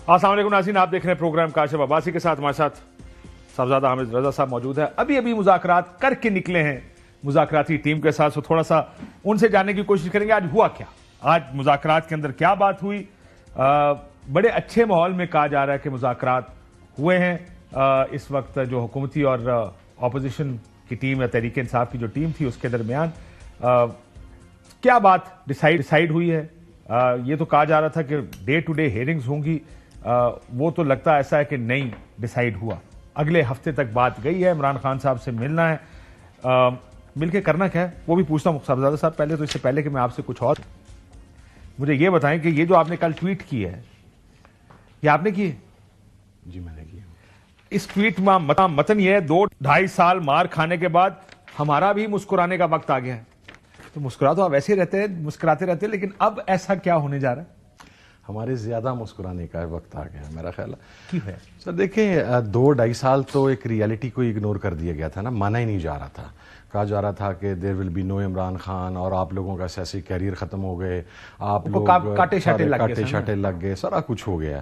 السلام علیکم ناظرین، آپ دیکھ رہے ہیں پروگرام کاشف عباسی کے ساتھ. ہمارے ساتھ صاحبزادہ حامد رضا صاحب موجود ہے. ابھی مذاکرات کر کے نکلے ہیں مذاکراتی ٹیم کے ساتھ. تھوڑا سا ان سے جاننے کی کوشش کریں گے آج ہوا کیا، آج مذاکرات کے اندر کیا بات ہوئی. بڑے اچھے ماحول میں کہا جا رہا ہے کہ مذاکرات ہوئے ہیں. اس وقت جو حکومتی اور اپوزیشن کی ٹیم یا تحریک انصاف کی جو ٹیم تھی اس کے درمیان کیا بات ڈیسائیڈ ہوئی ہے. یہ تو کہا جا رہا تھا کہ ڈے ٹو ڈے ہیئرنگز ہوں گی، وہ تو لگتا ایسا ہے کہ نہیں ڈیسائیڈ ہوا. اگلے ہفتے تک بات گئی ہے، عمران خان صاحب سے ملنا ہے. مل کے کرنا کیا ہے وہ بھی پوچھتا ہوں صاحبزادہ صاحب. پہلے تو اس سے پہلے کہ میں آپ سے کچھ اور مجھے یہ بتائیں کہ یہ جو آپ نے کل ٹویٹ کی ہے یہ آپ نے کی؟ جی میں نے کی. اس ٹویٹ میں متن یہ ہے 2-2.5 سال مار کھانے کے بعد ہمارا بھی مسکرانے کا وقت آ گیا ہے. تو مسکرا تو آپ ایسے رہتے ہیں، مسکراتے رہتے ہیں، لیکن اب ایسا کیا ہونے جا رہا ہے؟ ہمارے زیادہ مسکرانے کا وقت آ گیا ہے میرا خیال ہے. کیوں ہے سر دیکھیں 2-2.5 سال تو ایک ریالٹی کو اگنور کر دیا گیا تھا نا، مانا ہی نہیں جا رہا تھا. کہا جا رہا تھا کہ دیر ول بی نو عمران خان، اور آپ لوگوں کا سیاسی کیریئر ختم ہو گئے، آپ لوگ کاٹے شاٹے لگ گئے، سارا کچھ ہو گیا.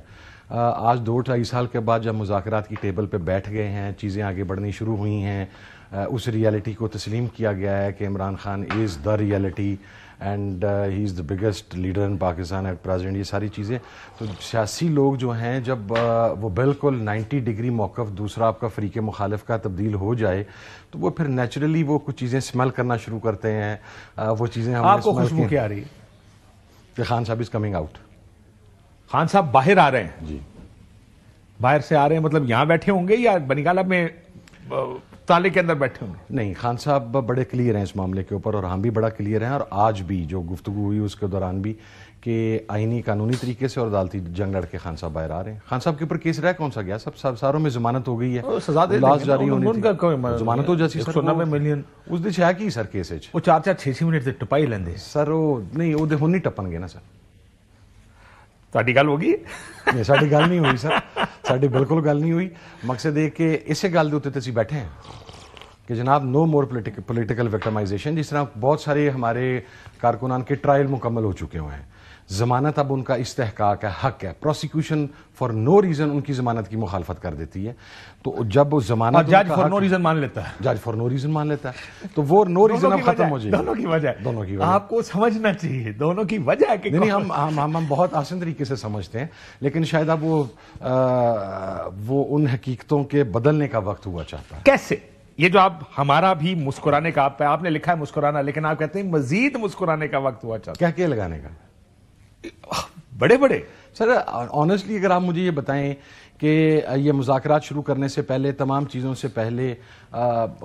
آج 2-2.5 سال کے بعد جب مذاکرات کی ٹیبل پہ بیٹھ گئے ہیں، چیزیں آگے بڑھنی شروع ہوئی ہیں، اس ریالٹی کو تسلیم کیا گیا ہے کہ Imran Khan is the reality and he is the biggest leader in Pakistan at present. یہ ساری چیزیں تو سیاسی لوگ جو ہیں جب وہ بالکل 90 ڈگری موقف دوسرا آپ کا فریق مخالف کا تبدیل ہو جائے تو وہ پھر نیچرلی وہ کچھ چیزیں اسمیل کرنا شروع کرتے ہیں. وہ چیزیں آپ کو خوشبو کیا آ رہی ہے کہ خان صاحب از کمنگ آؤٹ. خان صاحب باہر آ رہے ہیں؟ جی باہر سے آ رہے ہیں مطلب یہاں بیٹھے ہوں گے یا بنگالہ میں تالے کے اندر بیٹھے ہوں گے؟ نہیں، خان صاحب بڑے کلیئر ہیں اس معاملے کے اوپر، اور ہم بھی بڑا کلیئر ہیں. اور آج بھی جو گفتگو ہوئی اس کے دوران بھی کہ آئینی قانونی طریقے سے اور عدالتی جنگ لڑ کے خان صاحب باہر آ رہے ہیں. خان صاحب کے اوپر کیس رہا کون سا گیا؟ سب ساروں میں ضمانت ہو گئی ہے، سزا دے لاس جاری ہونی تھی، ضمانت ہو جاتی. 190 ملین اس دن ہے کی سر کیس وہ 4-4 6 منٹ سے ٹپائی لیندے سر. وہ نہیں وہ ہن نہیں ٹپن گے نا سر. تہاڈی گل ہو گئی؟ نہیں ساری گل نہیں ہوئی سر، ساری بالکل گل نہیں ہوئی. مقصد یہ کہ اسے گل دے اتنے اسی بیٹھے ہیں کہ جناب نو مور پولیٹیکل وکٹمائزیشن. جس طرح بہت سارے ہمارے کارکنان کے ٹرائل مکمل ہو چکے ہوئے ہیں، ضمانت اب ان کا استحقاق ہے، حق ہے. پروسیکیوشن فار نو ریزن ان کی ضمانت کی مخالفت کر دیتی ہے. تو جب وہ ضمانت جج فار نو ریزن مان لیتا ہے، جج فار نو ریزن مان لیتا ہے، تو وہ نو ریزن اب ختم ہو جائے گی. دونوں کی وجہ ہے، دونوں کی وجہ آپ کو سمجھنا چاہیے دونوں کی وجہ ہے کہ نہیں ہم بہت آسان طریقے سے سمجھتے ہیں، لیکن شاید اب وہ ان حقیقتوں کے بدلنے کا وقت ہوا چاہتا ہے. کیسے؟ یہ جو آپ ہمارا بھی مسکرانے کا آپ نے لکھا ہے مسکرانا، لیکن آپ کہتے ہیں مزید مسکرانے کا وقت ہوا چاہتا ہے. کیا لگانے کا؟ بڑے سر آنیسٹلی اگر آپ مجھے یہ بتائیں کہ یہ مذاکرات شروع کرنے سے پہلے، تمام چیزوں سے پہلے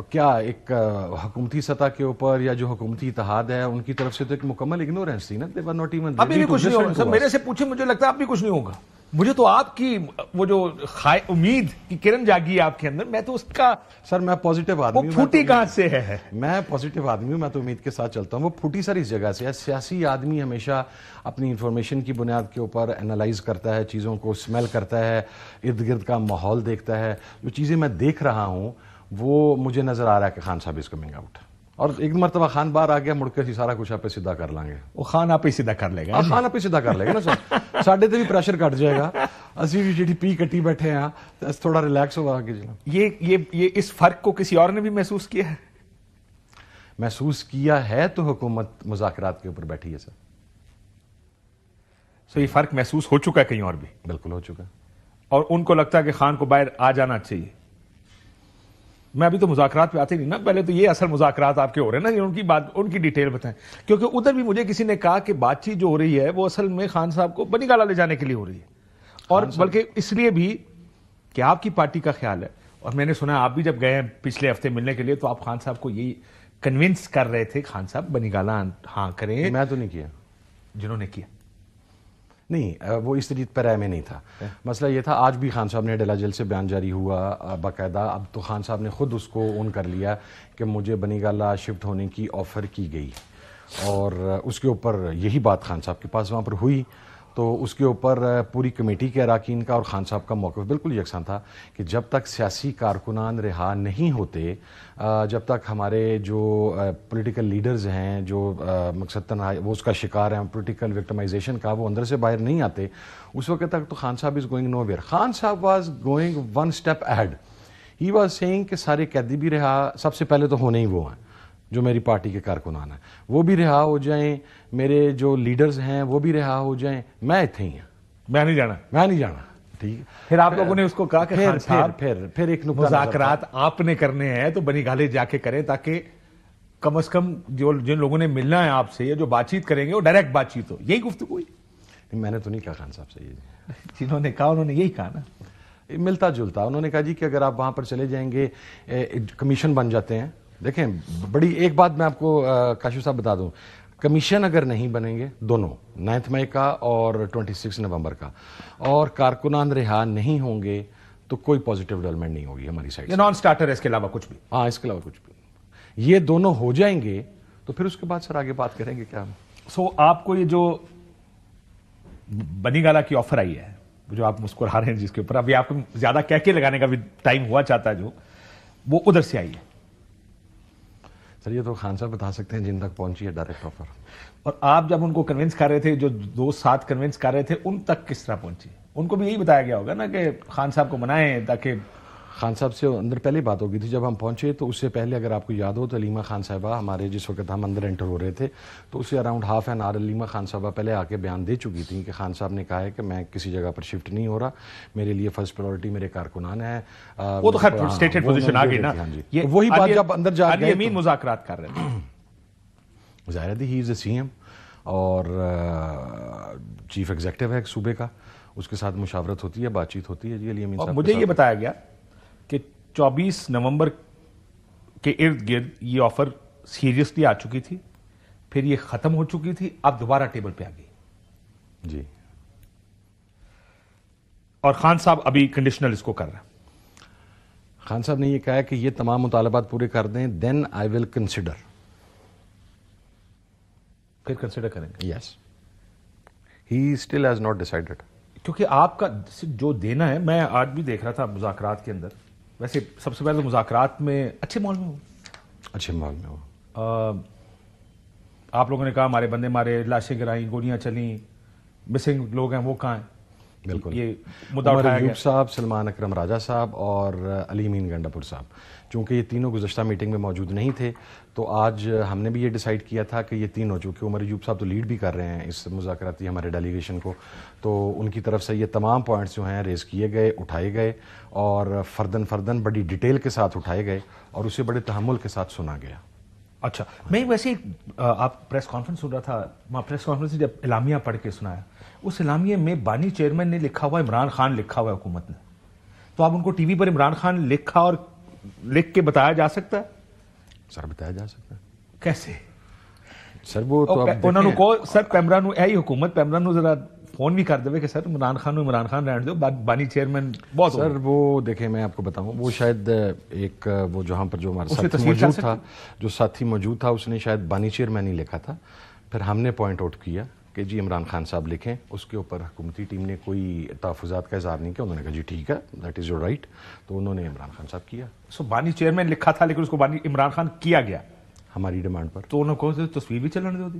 کیا ایک حکومتی سطح کے اوپر یا جو حکومتی اتحاد ہے ان کی طرف سے تو ایک مکمل اگنورنس تھی نا. ابھی بھی کچھ نہیں ہوگا سر. میرے سے پوچھیں، مجھے لگتا ہے اب بھی کچھ نہیں ہوگا. مجھے تو آپ کی وہ جو امید کی کرن جاگی ہے آپ کے اندر، میں تو اس کا سر میں پازیٹیو آدمی ہوں. پھوٹی کہاں سے ہے؟ میں پازیٹیو آدمی ہوں، میں تو امید کے ساتھ چلتا ہوں. وہ پھوٹی سر اس جگہ سے ہے. سیاسی آدمی ہمیشہ اپنی انفارمیشن کی بنیاد کے اوپر انالائز کرتا ہے، چیزوں کو اسمیل کرتا ہے، ارد گرد کا ماحول دیکھتا ہے. جو چیزیں میں دیکھ رہا ہوں وہ مجھے نظر آ رہا ہے کہ خان صاحب از کمنگ آؤٹ. اور ایک مرتبہ خان باہر آ گیا، مڑ کے سارا کچھ آپ سیدھا کر لیں گے. وہ خان آپ ہی سیدھا کر لے گا. خان آپ ہی سیدھا کر لے گا نا سر. ساڈے تے بھی پریشر کٹ جائے گا، اسی بھی جی پی کٹی بیٹھے ہیں، تھوڑا ریلیکس ہوا کہ جناب. یہ اس فرق کو کسی اور نے بھی محسوس کیا ہے؟ محسوس کیا ہے تو حکومت مذاکرات کے اوپر بیٹھی ہے سر. سو یہ فرق محسوس ہو چکا ہے کہیں اور بھی؟ بالکل ہو چکا. اور ان کو لگتا ہے کہ خان کو باہر آ جانا چاہیے. میں ابھی تو مذاکرات پہ آتے نہیں نا، پہلے تو یہ اصل مذاکرات آپ کے ہو رہے ہیں نا، ان کی بات، ان کی ڈیٹیل بتائیں. کیونکہ ادھر بھی مجھے کسی نے کہا کہ بات چیت جو ہو رہی ہے وہ اصل میں خان صاحب کو بنگالہ لے جانے کے لیے ہو رہی ہے، اور بلکہ اس لیے بھی کہ آپ کی پارٹی کا خیال ہے. اور میں نے سنا آپ بھی جب گئے ہیں پچھلے ہفتے ملنے کے لیے تو آپ خان صاحب کو یہی کنونس کر رہے تھے خان صاحب بنگالہ ہاں کریں. میں تو نہیں کیا. جنہوں نے کیا نہیں، وہ اس طریقے پر رائے میں نہیں تھا. مسئلہ یہ تھا، آج بھی خان صاحب نے ڈیلا جیل سے بیان جاری ہوا باقاعدہ. اب تو خان صاحب نے خود اس کو اون کر لیا کہ مجھے بنگالہ شفٹ ہونے کی آفر کی گئی، اور اس کے اوپر یہی بات خان صاحب کے پاس وہاں پر ہوئی. تو اس کے اوپر پوری کمیٹی کے اراکین کا اور خان صاحب کا موقف بالکل یکساں تھا کہ جب تک سیاسی کارکنان رہا نہیں ہوتے، جب تک ہمارے جو پولیٹیکل لیڈرز ہیں جو مقصداً وہ اس کا شکار ہیں پولیٹیکل وکٹمائزیشن کا، وہ اندر سے باہر نہیں آتے، اس وقت تک تو خان صاحب is going nowhere. Khan صاحب was going one step ahead. He was seeing کہ سارے قیدی بھی رہا، سب سے پہلے تو ہونے ہی وہ ہیں جو میری پارٹی کے کارکنان ہیں، وہ بھی رہا ہو جائیں، میرے جو لیڈرز ہیں وہ بھی رہا ہو جائیں، میں اتنے ہی ہوں، میں نہیں جانا. ٹھیک ہے. پھر آپ لوگوں نے اس کو کہا کہ خان صاحب پھر ایک نقطہ مذاکرات آپ نے کرنے ہیں تو بنی گالے جا کے کریں، تاکہ کم از کم جن لوگوں نے ملنا ہے آپ سے یا جو بات چیت کریں گے وہ ڈائریکٹ بات چیت ہو. یہی گفتگو ہوئی؟ میں نے تو نہیں کہا خان صاحب سے یہ، جنہوں نے کہا انہوں نے یہی کہا نا، ملتا جلتا. انہوں نے کہا جی کہ اگر آپ وہاں پر چلے جائیں گے کمیشن بن جاتے ہیں. دیکھیں بڑی ایک بات میں آپ کو کاشف صاحب بتا دوں، کمیشن اگر نہیں بنیں گے دونوں 9 مئی کا اور 26 نومبر کا، اور کارکنان رہا نہیں ہوں گے تو کوئی پازیٹیو ڈیولپمنٹ نہیں ہوگی ہماری سائڈ سے. یہ نان سٹارٹر ہے، اس کے علاوہ کچھ بھی؟ ہاں، اس کے علاوہ کچھ بھی. یہ دونوں ہو جائیں گے تو پھر اس کے بعد سر آگے بات کریں گے کیا. سو آپ کو یہ جو بنی گالا کی آفر آئی ہے، جو آپ مسکرا رہے ہیں، جس کے اوپر ابھی آپ کو زیادہ کہہ کے لگانے کا بھی ٹائم ہوا چاہتا ہے، جو وہ ادھر سے آئی ہے؟ سر یہ تو خان صاحب بتا سکتے ہیں جن تک پہنچی ہے ڈائریکٹ آفر. اور آپ جب ان کو کنونس کر رہے تھے، جو دوست ساتھ کنونس کر رہے تھے، ان تک کس طرح پہنچی؟ ان کو بھی یہی بتایا گیا ہوگا نا کہ خان صاحب کو منائیں، تاکہ خان صاحب سے اندر پہلے بات ہو گئی تھی جب ہم پہنچے. تو اس سے پہلے اگر آپ کو یاد ہو تو علیمہ خان صاحبہ ہمارے جس وقت ہم اندر انٹر ہو رہے تھے تو اسے around half an hour Aleema Khan صاحبہ پہلے آ کے بیان دے چکی تھیں کہ خان صاحب نے کہا ہے کہ میں کسی جگہ پر شفٹ نہیں ہو رہا، میرے لیے فرسٹ پرائورٹی میرے کارکنان ہیں. وہ تو خیر اسٹیٹڈ پوزیشن آ گئی نا. وہی بات جب اندر جا گئے امین مذاکرات کر رہے تھے، ظاہر ہے ہی از اے سی ایم اور چیف ایگزیکٹو ہے صوبے کا، اس کے ساتھ مشاورت ہوتی ہے، بات چیت ہوتی ہے. جی علی امین صاحب مجھے یہ بتایا گیا کہ 24 نومبر کے ارد گرد یہ آفر سیریسلی آ چکی تھی، پھر یہ ختم ہو چکی تھی، اب دوبارہ ٹیبل پہ آ گئی. جی. اور خان صاحب ابھی کنڈیشنل اس کو کر رہے ہیں. خان صاحب نے یہ کہا ہے کہ یہ تمام مطالبات پورے کر دیں، دین آئی ول کنسیڈر. پھر کنسیڈر کریں گے؟ Yes. He still has not decided. کیونکہ آپ کا جو دینا ہے، میں آج بھی دیکھ رہا تھا مذاکرات کے اندر، ویسے سب سے پہلے تو مذاکرات میں اچھے ماحول میں ہو، اچھے ماحول میں ہو. آپ لوگوں نے کہا ہمارے بندے مارے، لاشیں گرائیں، گولیاں چلیں، مسنگ لوگ ہیں وہ کہاں ہیں؟ بالکل. یہ مدعا عمر اٹھایا گیا. ایوب صاحب، سلمان اکرم راجہ صاحب اور علی امین گنڈا پور صاحب، چونکہ یہ تینوں گزشتہ میٹنگ میں موجود نہیں تھے تو آج ہم نے بھی یہ ڈیسائیڈ کیا تھا کہ یہ تینوں، چونکہ عمر ایوب صاحب تو لیڈ بھی کر رہے ہیں اس مذاکراتی ہمارے ڈیلیگیشن کو، تو ان کی طرف سے یہ تمام پوائنٹس جو ہیں ریز کیے گئے، اٹھائے گئے اور فردن بڑی ڈیٹیل کے ساتھ اٹھائے گئے اور اسے بڑے تحمل کے ساتھ سنا گیا. اچھا، میں ویسے آپ پریس کانفرنس سن رہا تھا، میں پریس کانفرنس جب اعلامیہ پڑھ کے سنایا، اس اعلامیہ میں بانی چیئرمین نے لکھا ہوا عمران خان لکھا ہوا ہے حکومت نے، تو آپ ان کو ٹی وی پر عمران خان لکھا اور لکھ کے بتایا جا سکتا ہے؟ سر بتایا جا سکتا ہے. کیسے؟ سر وہ تو انہوں نے کو سر پیمرا نو اے حکومت پیمرا نو ذرا فون بھی کر دے کہ سر عمران خان رہنے دو، بانی چیئرمین بہت. سر وہ دیکھیں میں آپ کو بتاؤں، وہ شاید ایک وہ جہاں پر جو ہمارے ساتھ موجود تھا، جو ساتھی موجود تھا، اس نے شاید بانی چیئرمین ہی لکھا تھا. پھر ہم نے پوائنٹ آؤٹ کیا کہ جی عمران خان صاحب لکھیں. اس کے اوپر حکومتی ٹیم نے کوئی تحفظات کا اظہار نہیں کیا، انہوں نے کہا جی ٹھیک ہے، دیٹ از یور رائٹ، تو انہوں نے عمران خان صاحب کیا. سو بانی چیئرمین لکھا تھا لیکن اس کو بانی عمران خان کیا گیا ہماری ڈیمانڈ پر. تو انہوں کو تصویر بھی چلنے دو دی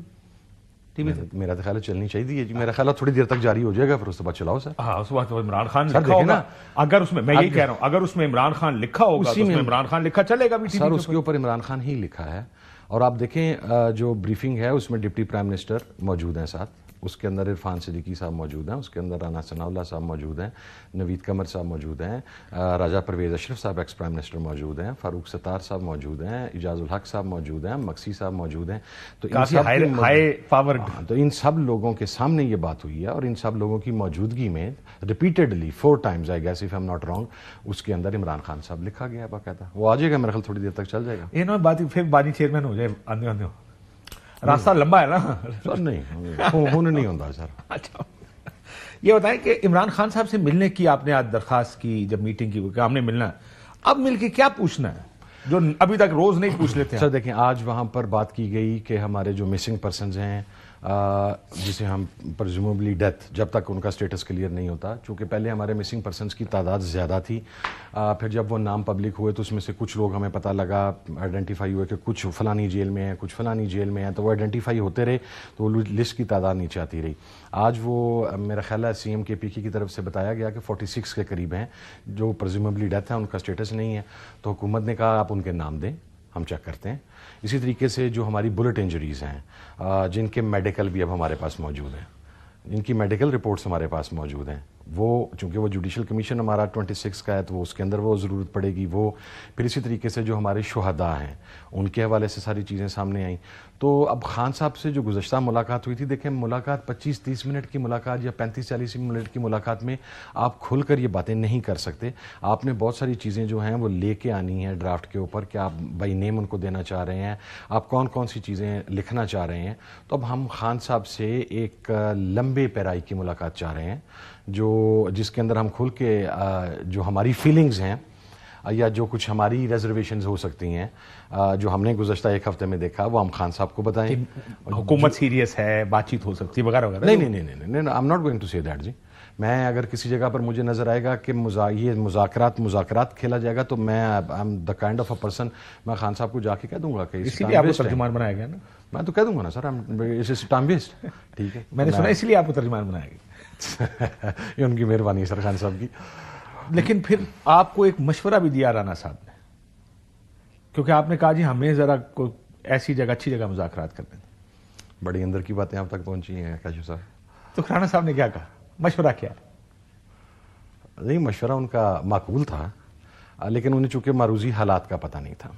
ٹی وی. میرا تو خیال ہے چلنی چاہیے جی، میرا خیال ہے تھوڑی دیر تک جاری ہو جائے گا، پھر اس کے بعد چلاؤ سر. ہاں، اس وقت عمران خان لکھا ہوگا، اگر اس میں یہی کہہ رہا ہوں، اگر اس میں عمران خان لکھا ہوگا تو اس میں عمران خان لکھا چلے گا بھی سر. اس کے اوپر عمران خان ہی لکھا ہے. اور آپ دیکھیں جو بریفنگ ہے اس میں ڈپٹی پرائم منسٹر موجود ہیں ساتھ، اس کے اندر عرفان صدیقی صاحب موجود ہیں، اس کے اندر رانا ثناء اللہ صاحب موجود ہیں، نوید قمر صاحب موجود ہیں، راجہ پرویز اشرف صاحب ایکس پرائم منسٹر موجود ہیں، فاروق ستار صاحب موجود ہیں، اجاز الحق صاحب موجود ہیں، مکسی صاحب موجود ہیں. تو ان سب لوگوں کے سامنے یہ بات ہوئی ہے اور ان سب لوگوں کی موجودگی میں repeatedly 4 times I guess if I am not wrong, اس کے اندر عمران خان صاحب لکھا گیا باقاعدہ. وہ آ جائے گا میرے خیال تھوڑی دیر تک چل جائے گا. یہ بات پھر بانی چیئرمین ہو جائے، آندے راستہ لمبا ہے نا سر. نہیں ہونے نہیں ہوتا سر. اچھا یہ بتائیں کہ عمران خان صاحب سے ملنے کی آپ نے آج درخواست کی جب میٹنگ کی کہ ہم نے ملنا ہے، اب مل کے کیا پوچھنا ہے جو ابھی تک روز نہیں پوچھ لیتے ہیں؟ سر دیکھیں آج وہاں پر بات کی گئی کہ ہمارے جو مسنگ پرسنز ہیں جسے ہم پرزیومبلی ڈیتھ، جب تک ان کا سٹیٹس کلیئر نہیں ہوتا، چونکہ پہلے ہمارے مسنگ پرسنس کی تعداد زیادہ تھی، پھر جب وہ نام پبلک ہوئے تو اس میں سے کچھ لوگ ہمیں پتہ لگا، آئیڈینٹیفائی ہوئے کہ کچھ فلانی جیل میں ہیں، کچھ فلانی جیل میں ہیں، تو وہ آئیڈینٹیفائی ہوتے رہے تو وہ لسٹ کی تعداد نیچے آتی رہی۔ آج وہ میرا خیال ہے سی ایم کے پی کی طرف سے بتایا گیا کہ 46 کے قریب ہیں جو پرزیومبلی ڈیتھ ہے، ان کا سٹیٹس نہیں ہے، تو حکومت نے کہا آپ ان کے نام دیں، ہم چیک کرتے ہیں۔ اسی طریقے سے جو ہماری بلٹ انجریز ہیں، جن کے میڈیکل بھی اب ہمارے پاس موجود ہیں، جن کی میڈیکل رپورٹس ہمارے پاس موجود ہیں، وہ چونکہ وہ جوڈیشل کمیشن ہمارا 26 کا ہے تو وہ اس کے اندر وہ ضرورت پڑے گی وہ، پھر اسی طریقے سے جو ہمارے شہداء ہیں ان کے حوالے سے ساری چیزیں سامنے آئیں۔ تو اب خان صاحب سے جو گزشتہ ملاقات ہوئی تھی، دیکھیں ملاقات 25-30 منٹ کی ملاقات یا 35-40 منٹ کی ملاقات میں آپ کھل کر یہ باتیں نہیں کر سکتے۔ آپ نے بہت ساری چیزیں جو ہیں وہ لے کے آنی ہیں ڈرافٹ کے اوپر کہ آپ بائی نیم ان کو دینا چاہ رہے ہیں، آپ کون کون سی چیزیں لکھنا چاہ رہے ہیں۔ تو اب ہم خان صاحب سے ایک لمبے پیرائی کی ملاقات چاہ رہے ہیں، جس کے اندر ہم کھل کے جو ہماری فیلنگز ہیں یا جو کچھ ہماری ریزرویشنز ہو سکتی ہیں جو ہم نے گزشتہ ایک ہفتے میں دیکھا، وہ ہم خان صاحب کو بتائیں۔ حکومت سیریس ہے، بات چیت ہو سکتی ہے وغیرہ وغیرہ؟ نہیں، I am not going to say that جی۔ میں اگر کسی جگہ پر مجھے نظر آئے گا کہ یہ مذاکرات کھیلا جائے گا تو میں I am the kind of a person, میں خان صاحب کو جا کے کہہ دوں گا کہ اسی لیے آپ کو ترجمان بنایا گیا نا؟ میں تو کہہ دوں گا نا سر، ٹائم ویسٹ، ٹھیک ہے۔ میں نے سنا اسی لیے آپ کو ترجمان بنایا گیا۔ یہ ان کی مہربانی ہے سر خان صاحب کی۔ لیکن پھر آپ کو ایک مشورہ بھی دیا رانا صاحب نے، کیونکہ آپ نے کہا جی ہمیں ذرا کوئی ایسی جگہ، اچھی جگہ مذاکرات کرنے دیں۔ بڑی اندر کی باتیں آپ تک پہنچی ہیں کاشف صاحب۔ تو رانا صاحب نے کیا کہا؟ مشورہ کیا؟ نہیں، مشورہ ان کا معقول تھا، لیکن انہیں چونکہ معروضی حالات کا پتہ نہیں تھا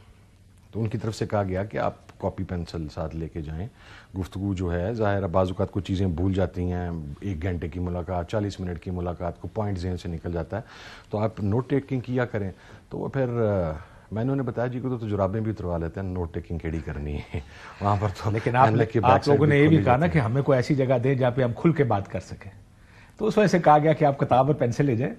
تو ان کی طرف سے کہا گیا کہ آپ کاپی پینسل ساتھ لے کے جائیں۔ گفتگو جو ہے ظاہر ہے بعض اوقات کو چیزیں بھول جاتی ہیں، 1 گھنٹے کی ملاقات، 40 منٹ کی ملاقات کو پوائنٹ ذہن سے نکل جاتا ہے، تو آپ نوٹ ٹیکنگ کیا کریں۔ تو وہ پھر میں نے انہیں بتایا جی کو تو جرابیں بھی اتروا لیتے ہیں، نوٹ ٹیکنگ کیڑی کرنی ہے وہاں پر تو۔ لیکن آپ لوگوں نے یہ بھی کہا نا کہ ہمیں کوئی ایسی جگہ دیں جہاں پہ ہم کھل کے بات کر سکیں، تو اس وجہ سے کہا گیا کہ آپ کتاب اور پینسل لے جائیں،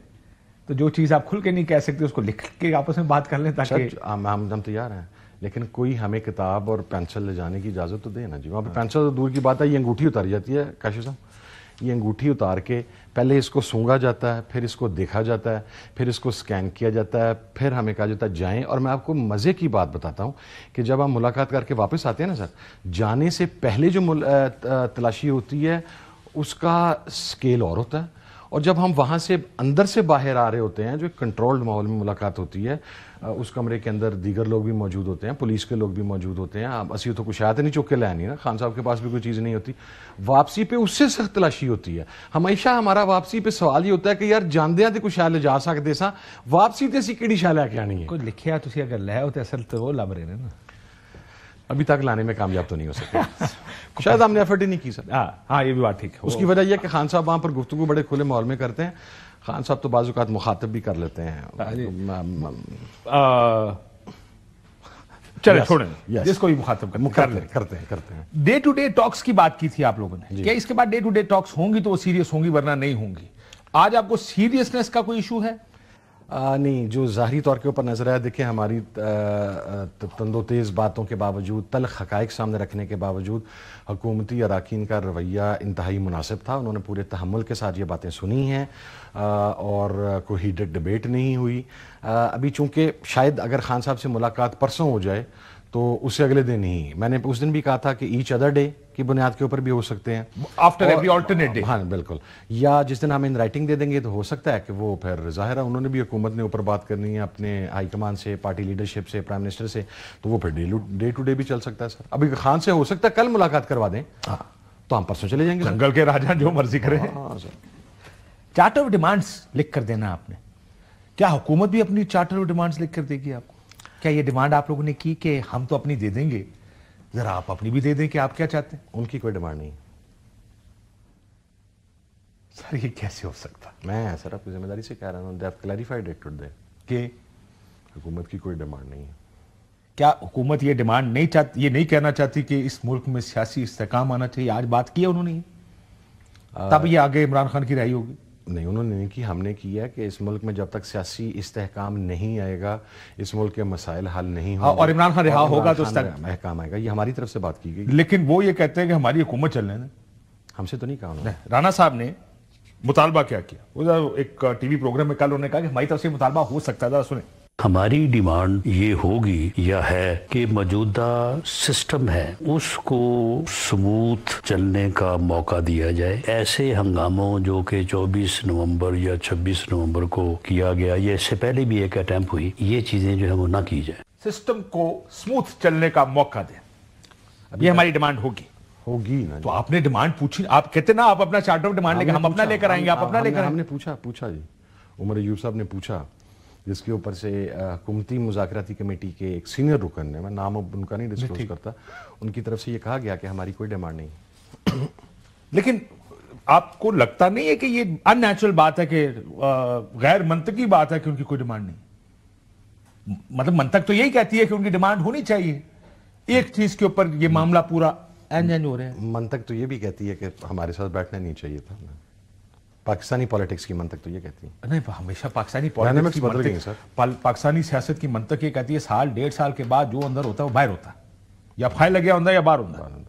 تو جو چیز آپ کھل کے نہیں کہہ سکتے اس کو لکھ کے آپس میں بات کر لیں تاکہ ہم تیار ہیں، لیکن کوئی ہمیں کتاب اور پینسل لے جانے کی اجازت تو دے نا جی۔ وہاں پہ پینسل تو دور کی بات ہے، یہ انگوٹھی اتاری جاتی ہے کاشف صاحب، یہ انگوٹھی اتار کے پہلے اس کو سونگا جاتا ہے، پھر اس کو دیکھا جاتا ہے، پھر اس کو سکین کیا جاتا ہے، پھر ہمیں کہا جاتا ہے جائیں۔ اور میں آپ کو مزے کی بات بتاتا ہوں کہ جب ہم ملاقات کر کے واپس آتے ہیں نا سر، جانے سے پہلے جو تلاشی ہوتی ہے اس کا سکیل اور ہوتا ہے، اور جب ہم وہاں سے اندر سے باہر آ رہے ہوتے ہیں، جو ایک کنٹرولڈ ماحول میں ملاقات ہوتی ہے، اس کمرے کے اندر دیگر لوگ بھی موجود ہوتے ہیں، پولیس کے لوگ بھی موجود ہوتے ہیں، اسی تو کچھ شاید نہیں چوک کے لائے نہیں نا، خان صاحب کے پاس بھی کوئی چیز نہیں ہوتی، واپسی پہ اس سے سخت تلاشی ہوتی ہے۔ ہمیشہ ہمارا واپسی پہ سوال یہ ہوتا ہے کہ یار جاندیاں تے کچھ شاید لے جا سکتے سا، واپسی تے اسی کیڑی شاید لے کے آنی ہے۔ کوئی لکھیا تسی اگر لے ہوتے اصل تو وہ لب رہے نا، ابھی تک لانے میں کامیاب تو نہیں ہو سکتے، شاید ہم نے ایفرٹ ہی نہیں کی سر۔ ہاں یہ بھی بات ٹھیک ہے۔ اس کی وجہ یہ کہ خان صاحب وہاں پر گفتگو بڑے کھلے ماحول میں کرتے ہیں، خان صاحب تو بعض اوقات مخاطب بھی کر لیتے ہیں۔ چلے چھوڑیں، جس کو بھی مخاطب کرتے ہیں۔ ڈے ٹو ڈے ٹاکس کی بات کی تھی آپ لوگوں نے، کیا اس کے بعد ڈے ٹو ڈے ٹاکس ہوں گی تو وہ سیریس ہوں گی ورنہ نہیں ہوں گی؟ آج آپ کو سیریسنس کا کوئی ایشو ہے؟ نہیں، جو ظاہری طور کے اوپر نظر آیا، دیکھیں ہماری تند و تیز باتوں کے باوجود، تلخ حقائق سامنے رکھنے کے باوجود حکومتی اراکین کا رویہ انتہائی مناسب تھا۔ انہوں نے پورے تحمل کے ساتھ یہ باتیں سنی ہیں اور کوئی ہیٹڈ ڈبیٹ نہیں ہوئی۔ ابھی چونکہ شاید اگر خان صاحب سے ملاقات پرسوں ہو جائے تو اس سے اگلے دن ہی، میں نے اس دن بھی کہا تھا کہ ایچ ادر ڈے کی بنیاد کے اوپر بھی ہو سکتے ہیں، آفٹر ایوری آلٹرنیٹ ڈے۔ ہاں بالکل، یا جس دن ہم ان رائٹنگ دے دیں گے تو ہو سکتا ہے کہ وہ پھر ظاہر ہے انہوں نے بھی حکومت نے اوپر بات کرنی ہے اپنے ہائی کمان سے، پارٹی لیڈرشپ سے، پرائم منسٹر سے، تو وہ پھر ڈے ٹو ڈے بھی چل سکتا ہے سر۔ ابھی خان سے ہو سکتا ہے کل ملاقات کروا دیں تو ہم پرسوں چلے جائیں گے۔ جنگل کے راجا جو مرضی کرے۔ چارٹر آف ڈیمانڈز لکھ کر دینا آپ نے، کیا حکومت بھی اپنی چارٹر آف ڈیمانڈز لکھ کر دے گی آپ کو؟ کیا یہ ڈیمانڈ آپ لوگوں نے کی کہ ہم تو اپنی دے دیں گے، ذرا آپ اپنی بھی دے دیں کہ آپ کیا چاہتے ہیں؟ ان کی کوئی ڈیمانڈ نہیں سر، یہ کیسے ہو سکتا؟ میں سر آپ کی ذمہ داری سے کہہ رہا ہوں، they have clarified it today کہ حکومت کی کوئی ڈیمانڈ نہیں ہے۔ کیا حکومت یہ ڈیمانڈ نہیں چاہتی، یہ نہیں کہنا چاہتی کہ اس ملک میں سیاسی استحکام آنا چاہیے؟ آج بات کی ہے انہوں نے، تب یہ آگے عمران خان کی رہائی ہوگی۔ نہیں انہوں نے نہیں کی, ہم نے کی ہے کہ اس ملک میں جب تک سیاسی استحکام نہیں آئے گا اس ملک کے مسائل حل نہیں ہوں گے, اور عمران خان رہا ہوگا تو احکام آئے گا. یہ ہماری طرف سے بات کی گئی, لیکن وہ یہ کہتے ہیں کہ ہماری حکومت چل رہے ہیں. ہم سے تو نہیں کہا انہوں نے. رانا صاحب نے مطالبہ کیا کیا, وہ ایک ٹی وی پروگرام میں کل انہوں نے کہا کہ ہماری طرف سے مطالبہ ہو سکتا ہے, ذرا سنیں. ہماری ڈیمانڈ یہ ہوگی یا ہے کہ موجودہ سسٹم ہے اس کو سموتھ چلنے کا موقع دیا جائے. ایسے ہنگاموں جو کہ 24 نومبر یا 26 نومبر کو کیا گیا, یہ اس سے پہلے بھی ایک اٹیمپٹ ہوئی, یہ چیزیں جو ہے وہ نہ کی جائے. سسٹم کو سموتھ چلنے کا موقع دیں, یہ ہماری ڈیمانڈ ہوگی نا. تو آپ نے ڈیمانڈ پوچھی, آپ کہتے نا آپ اپنا چارٹر آف ڈیمانڈ لے کے ہم اپنا لے کر آئیں گے, آپ اپنا لے کر. ہم نے پوچھا جی, عمر ایوب صاحب نے پوچھا, جس کے اوپر سے حکومتی مذاکراتی کمیٹی کے ایک سینئر رکن ہے, میں نام ان کا نہیں ڈسکلوز کرتا, ان کی طرف سے یہ کہا گیا کہ ہماری کوئی ڈیمانڈ نہیں. لیکن آپ کو لگتا نہیں ہے کہ یہ ان نیچرل بات ہے, کہ غیر منطقی بات ہے کہ ان کی کوئی ڈیمانڈ نہیں؟ مطلب منطق تو یہی کہتی ہے کہ ان کی ڈیمانڈ ہونی چاہیے, ایک چیز کے اوپر یہ معاملہ پورا اینج ہو رہا ہے. منطق تو یہ بھی کہتی ہے کہ ہمارے ساتھ بیٹھنا نہیں چاہیے تھا. پاکستانی پالیٹکس کی منطق تو یہ کہتی ہے. نہیں, ہمیشہ پاکستانی پالیٹکس کی منطق, پاکستانی سیاست کی منطق یہ کہتی ہے سال 1.5 سال کے بعد جو اندر ہوتا ہے وہ باہر ہوتا ہے, یا فائل لگیا ہوتا ہے یا باہر ہوتا ہے.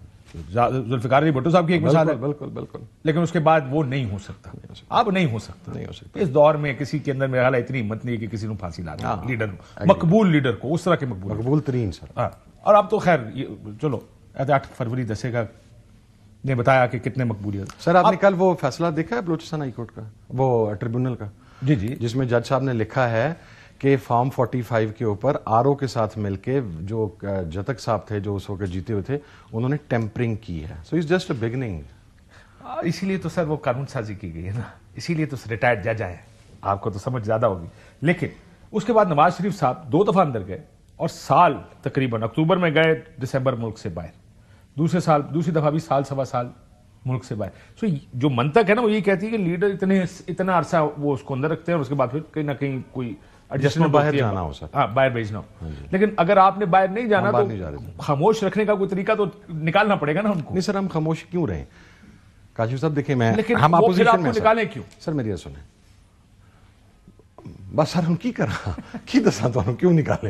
ذوالفقار علی بھٹو صاحب کی ایک مثال ہے, بالکل, لیکن اس کے بعد وہ نہیں ہو سکتا, اب نہیں ہو سکتا. اس دور میں کسی کے اندر میرا خیال ہے اتنی ہمت نہیں ہے کہ کسی نے پھانسی لا دے, لیڈر مقبول لیڈر کو, اس طرح کے مقبول ترین سر. اور اب تو خیر چلو 8 فروری دسے گا نے بتایا کہ کتنے مقبولیت. سر آپ نے کل وہ فیصلہ دیکھا ہے بلوچستان ہائی کورٹ کا, وہ ٹریبیونل کا؟ جی, جس میں جج صاحب نے لکھا ہے کہ فارم 45 کے اوپر آر او کے ساتھ مل کے جو جتک صاحب تھے جو اس وقت جیتے ہوئے تھے, انہوں نے ٹیمپرنگ کی ہے. So it's just a beginning. اسی لیے تو سر وہ قانون سازی کی گئی ہے نا, اسی لیے تو ریٹائرڈ جج آئے, آپ کو تو سمجھ زیادہ ہوگی. لیکن اس کے بعد نواز شریف صاحب 2 دفعہ اندر گئے, اور سال تقریباً اکتوبر میں گئے, دسمبر ملک سے باہر, دوسری دفعہ بھی سال سوا سال ملک سے باہر. سو جو منطق ہے نا وہ یہ کہتی ہے کہ لیڈر اتنا عرصہ وہ اس کو اندر رکھتے ہیں, اور اس کے بعد پھر کہیں نہ کہیں کوئی ایڈجسٹمنٹ باہر جانا ہو سکتا, ہاں باہر بھیجنا ہو. لیکن اگر آپ نے باہر نہیں جانا تو خاموش رکھنے کا کوئی طریقہ تو نکالنا پڑے گا نا ان کو. نہیں سر, ہم خاموش کیوں رہیں کاشف صاحب؟ دیکھیں ہم اپوزیشن میں نکالیں کیوں سر؟ میری یہ سنیں بس سر, ہم کی کرا کی دسا تو کیوں نکالے.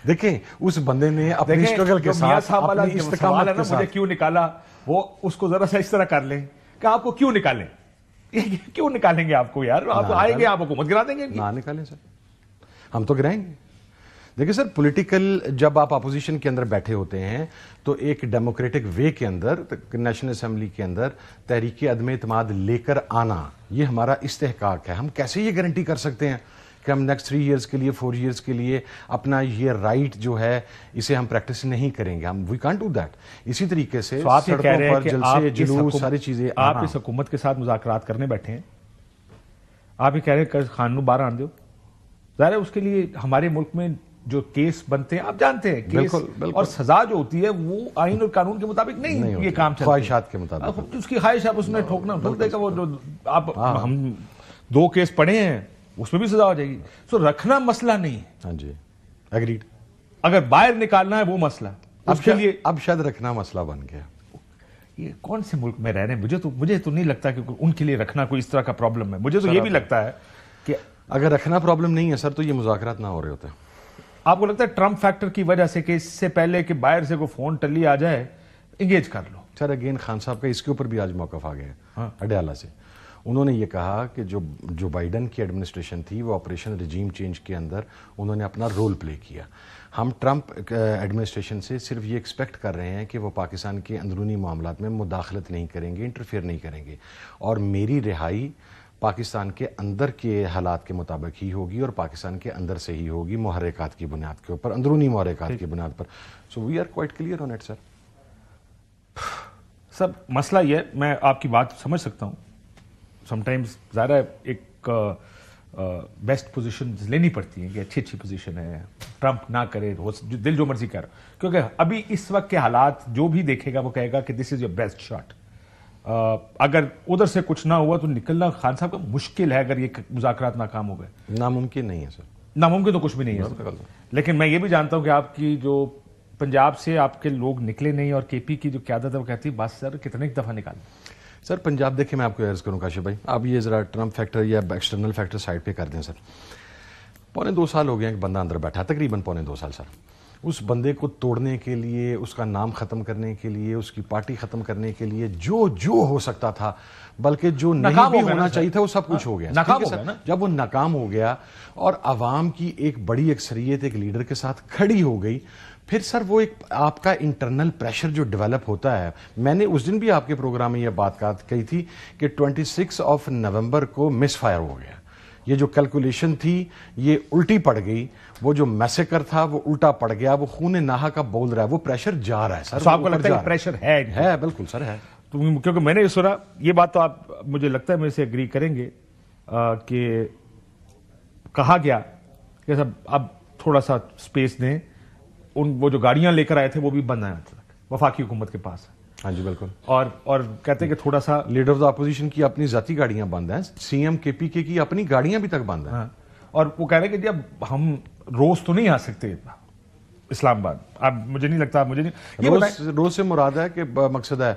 دیکھیں اس بندے نے اپنی اسٹرگل کے ساتھ اپنی استقامت کے ساتھ, مجھے کیوں نکالا, وہ اس کو ذرا سا اس طرح کر لیں کہ آپ کو کیوں نکالیں, کیوں نکالیں گے آپ کو یار, آپ آئیں گے آپ حکومت گرا دیں گے. نہ نکالیں سر, ہم تو گرائیں گے. دیکھیں سر, پولیٹیکل جب آپ اپوزیشن کے اندر بیٹھے ہوتے ہیں تو ایک ڈیموکریٹک وے کے اندر نیشنل اسمبلی کے اندر تحریک عدم اعتماد لے کر آنا, یہ ہمارا استحقاق ہے. ہم کیسے یہ گارنٹی کر سکتے ہیں کہ ہم نیکسٹ 3 ایئرز کے لیے 4 ایئرز کے لیے اپنا یہ رائٹ جو ہے اسے ہم پریکٹس نہیں کریں گے؟ ہم وی کانٹ ڈو دیٹ. اسی طریقے سے سڑکوں پر جلسے جلوس ساری چیزیں, آپ اس حکومت کے ساتھ مذاکرات کرنے بیٹھے ہیں, آپ یہ کہہ رہے ہیں کہ خان نو باہر آن دو. ظاہر ہے اس کے لیے ہمارے ملک میں جو کیس بنتے ہیں آپ جانتے ہیں, کیس اور سزا جو ہوتی ہے وہ آئین اور قانون کے مطابق نہیں یہ کام چلتا ہے, خواہشات کے مطابق. اس کی خواہش آپ اس میں ٹھوکنا ٹھوک دے گا. وہ جو آپ ہم 2 کیس پڑھے ہیں اس میں بھی سزا ہو جائے گی. سو رکھنا مسئلہ نہیں ہے. ہاں جی, ایگریڈ. اگر باہر نکالنا ہے وہ مسئلہ, اب شاید رکھنا مسئلہ بن گیا. یہ کون سے ملک میں رہ رہے ہیں؟ مجھے تو نہیں لگتا کہ ان کے لیے رکھنا کوئی اس طرح کا پرابلم ہے. مجھے تو یہ بھی لگتا ہے کہ اگر رکھنا پرابلم نہیں ہے سر تو یہ مذاکرات نہ ہو رہے ہوتے. آپ کو لگتا ہے ٹرمپ فیکٹر کی وجہ سے کہ اس سے پہلے کہ باہر سے کوئی فون ٹلی آ جائے انگیج کر لو؟ سر اگین خان صاحب کا اس کے اوپر بھی آج موقف آ گیا اڈیالہ سے. انہوں نے یہ کہا کہ جو بائیڈن کی ایڈمنسٹریشن تھی وہ آپریشن رجیم چینج کے اندر انہوں نے اپنا رول پلے کیا. ہم ٹرمپ ایڈمنسٹریشن سے صرف یہ ایکسپیکٹ کر رہے ہیں کہ وہ پاکستان کے اندرونی معاملات میں مداخلت نہیں کریں گے, انٹرفیئر نہیں کریں گے, اور میری رہائی پاکستان کے اندر کے حالات کے مطابق ہی ہوگی اور پاکستان کے اندر سے ہی ہوگی, محرکات کی بنیاد کے اوپر, اندرونی محرکات کی بنیاد پر. So we are quite clear on it sir. سب مسئلہ یہ ہے, میں آپ کی بات سمجھ سکتا ہوں, سم ٹائمز ظاہر ہے ایک بیسٹ پوزیشن لینی پڑتی ہے کہ اچھی پوزیشن ہے, ٹرمپ نہ کرے, دل جو مرضی کر, کیونکہ ابھی اس وقت کے حالات جو بھی دیکھے گا وہ کہے گا کہ دس از یور بیسٹ شاٹ. اگر ادھر سے کچھ نہ ہوا تو نکلنا خان صاحب کا مشکل ہے اگر یہ مذاکرات ناکام ہو گئے. ناممکن نہیں ہے سر, ناممکن تو کچھ بھی نہیں ہے. لیکن میں یہ بھی جانتا ہوں کہ آپ کی جو پنجاب سے آپ کے لوگ نکلے نہیں, اور کے پی کی جو قیادت ہے وہ کہتی ہے بس سر کتنے دفعہ نکالیں. سر پنجاب دیکھیں میں آپ کو عرض کروں کاشف بھائی، آپ یہ ذرا ٹرمپ فیکٹر یا ایکسٹرنل فیکٹر سائڈ پہ کر دیں سر. 2.25 سال ہو گئے ایک بندہ اندر بیٹھا، تقریباً 2.25 سال سر. اس بندے کو توڑنے کے لیے، اس کا نام ختم کرنے کے لیے، اس کی پارٹی ختم کرنے کے لیے جو ہو سکتا تھا، بلکہ جو نہیں بھی ہونا چاہیے تھا وہ سب کچھ ہو گیا. جب وہ ناکام ہو گیا اور عوام کی ایک بڑی اکثریت ایک لیڈر کے ساتھ کھڑی ہو گئی، پھر سر وہ ایک آپ کا انٹرنل پریشر جو ڈیولپ ہوتا ہے. میں نے اس دن بھی آپ کے پروگرام میں یہ بات کہی تھی کہ 26 نومبر کو مس فائر ہو گیا. یہ جو کیلکولیشن تھی یہ الٹی پڑ گئی، وہ جو میسیکر تھا وہ الٹا پڑ گیا، وہ خون ناحا کا بول رہا ہے، وہ پریشر جا رہا ہے سر. آپ کو لگتا ہے کہ پریشر ہے؟ بالکل سر ہے. کیونکہ میں نے یہ سنا، یہ بات تو آپ مجھے لگتا ہے میرے سے اگری کریں گے کہ کہا گیا کہ سب اب تھوڑا سا سپیس دیں، وہ جو گاڑیاں لے کر آئے تھے وہ بھی بند ہیں وفاقی حکومت کے پاس. ہاں جی بالکل. اور کہتے ہیں کہ تھوڑا سا لیڈر آف دا اپوزیشن کی اپنی ذاتی گاڑیاں بند ہیں، سی ایم کے پی کے کی اپنی گاڑیاں بھی تک بند ہیں. اور وہ کہہ رہے ہیں کہ جب ہم روز تو نہیں آ سکتے اسلام آباد. اب مجھے نہیں لگتا، روز سے مراد ہے کہ مقصد ہے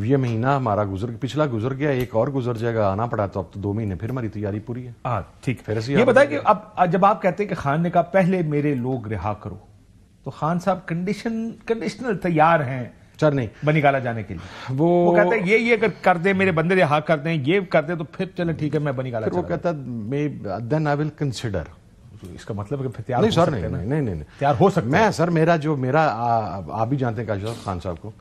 یہ مہینہ ہمارا پچھلا گزر گیا، ایک اور گزر جائے گا، آنا پڑا تو اب تو 2 مہینے پھر ہماری تیاری پوری ہے. ہاں ٹھیک. یہ بتائیں کہ اب جب آپ کہتے ہیں کہ خان نے کہا پہلے میرے لوگ رہا کرو، تو خان صاحب کنڈیشنل تیار ہیں سر نہیں بنی گالا جانے کے لیے؟ وہ کہتے ہیں یہ اگر کر دیں، میرے بندے رہا کر دیں، یہ کر دیں تو پھر چلیں ٹھیک ہے میں بنی گالا. وہ کہتا ہے دین آئی ول کنسیڈر. اس کا مطلب ہے کہ تیار نہیں سر، نہیں تیار ہو سکتا. میں سر میرا آپ بھی جانتے ہیں کاشف خان صاحب کو،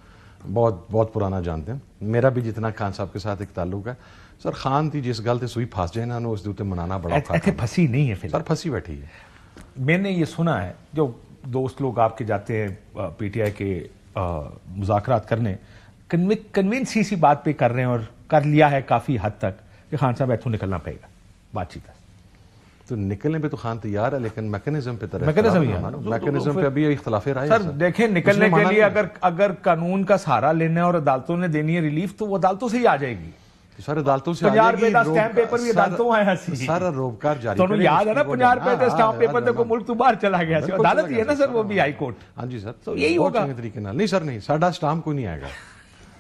بہت پرانا جانتے ہیں. میرا بھی جتنا خان صاحب کے ساتھ ایک تعلق ہے سر، خان تھی جس گل تے سوئی پھنس جائے نا اس دے منانا بڑا ایسے پھنسی نہیں ہے سر، پھنسی بیٹھی ہے. میں نے یہ سنا ہے، جو دوست لوگ آپ کے جاتے ہیں پی ٹی آئی کے مذاکرات کرنے، کنونس سی بات پہ کر رہے ہیں اور کر لیا ہے کافی حد تک کہ خان صاحب ایتھوں نکلنا پڑے گا بات چیت ہے. تو نکلنے پہ تو خان تیار ہے، لیکن میکنزم پہ میکنزم پہ ابھی اختلاف رائے سر. دیکھیں نکلنے کے لیے اگر قانون کا سہارا لینا ہے اور عدالتوں نے دینی ہے ریلیف، تو وہ عدالتوں سے ہی آ جائے گی. سر عدالتوں سے 50 روپے کا سٹیمپ پیپر بھی عدالتوں آیا سی. سارا روبکار جاری تو یاد ہے نا 50 روپے کا سٹیمپ پیپر دیکھو ملک تو باہر چلا گیا سی. عدالت ہی ہے نا سر، وہ بھی ہائی کورٹ. ہاں جی سر، تو یہی ہوگا. طریقے نال نہیں سر، نہیں ساڈا سٹامپ کوئی نہیں آئے گا،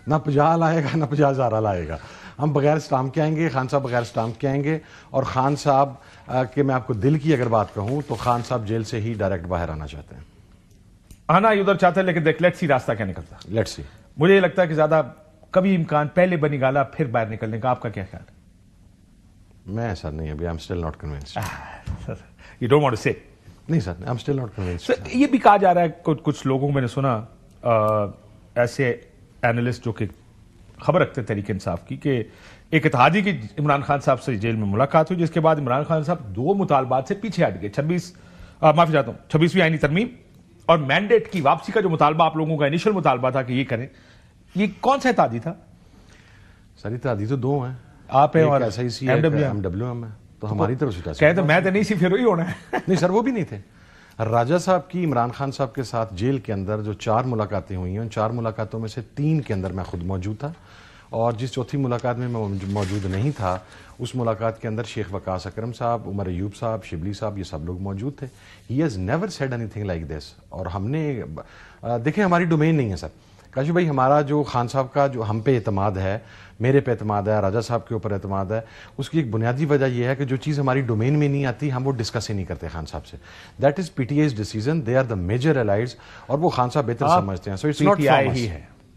نہ 50 لائے گا نہ 50,000 لائے گا. ہم بغیر سٹامپ کے آئیں گے، خان صاحب بغیر سٹامپ کے آئیں گے. اور خان صاحب کہ میں آپ کو دل کی اگر بات کہوں تو خان صاحب جیل سے ہی ڈائریکٹ باہر آنا چاہتے ہیں. آنا ادھر چاہتے ہیں، لیکن دیکھ لیٹس سی راستہ کیا نکلتا. Let's see. مجھے یہ لگتا ہے کہ زیادہ کبھی امکان پہلے بنی گالا پھر باہر نکلنے کا. آپ کا کیا خیال ہے؟ میں سر نہیں، ابھی I'm still not convinced. You don't want to say. نہیں سر، I'm still not convinced. یہ بھی کہا جا رہا ہے کچھ لوگوں میں نے سنا، ایسے اینالسٹ جو کہ خبر رکھتے تحریک انصاف کی، کہ ایک اتحادی کی عمران خان صاحب سے جیل میں ملاقات ہوئی، جس کے بعد عمران خان صاحب 2 مطالبات سے پیچھے ہٹ گئے. 26ویں آئینی ترمیم اور مینڈیٹ کی واپسی کا جو مطالبہ آپ لوگوں کا انیشل مطالبہ تھا کہ یہ کریں، یہ کون سا اتحادی تھا؟ سر اتحادی تو 2 ہیں، آپ ہیں اور MWM ہے. تو ہماری طرف سے کہتے میں تو نہیں سی، پھر وہی ہونا ہے. نہیں سر، وہ بھی نہیں تھے. راجہ صاحب کی عمران خان صاحب کے ساتھ جیل کے اندر جو 4 ملاقاتیں ہوئی ہیں، ان 4 ملاقاتوں میں سے 3 کے اندر میں خود موجود تھا، اور جس چوتھی ملاقات میں موجود نہیں تھا اس ملاقات کے اندر شیخ وقاص اکرم صاحب، عمر ایوب صاحب، شبلی صاحب، یہ سب لوگ موجود تھے. He has never said any thing like this. اور ہم نے دیکھیں ہماری ڈومین نہیں ہے سر کاشف بھائی، ہمارا جو خان صاحب کا جو ہم پہ اعتماد ہے، میرے پہ اعتماد ہے، راجہ صاحب کے اوپر اعتماد ہے، اس کی ایک بنیادی وجہ یہ ہے کہ جو چیز ہماری ڈومین میں نہیں آتی ہم وہ ڈسکس ہی نہیں کرتے خان صاحب سے. That is P T I's decision, they are the major allies, اور وہ خان صاحب بہتر سمجھتے ہیں. So it's not from us.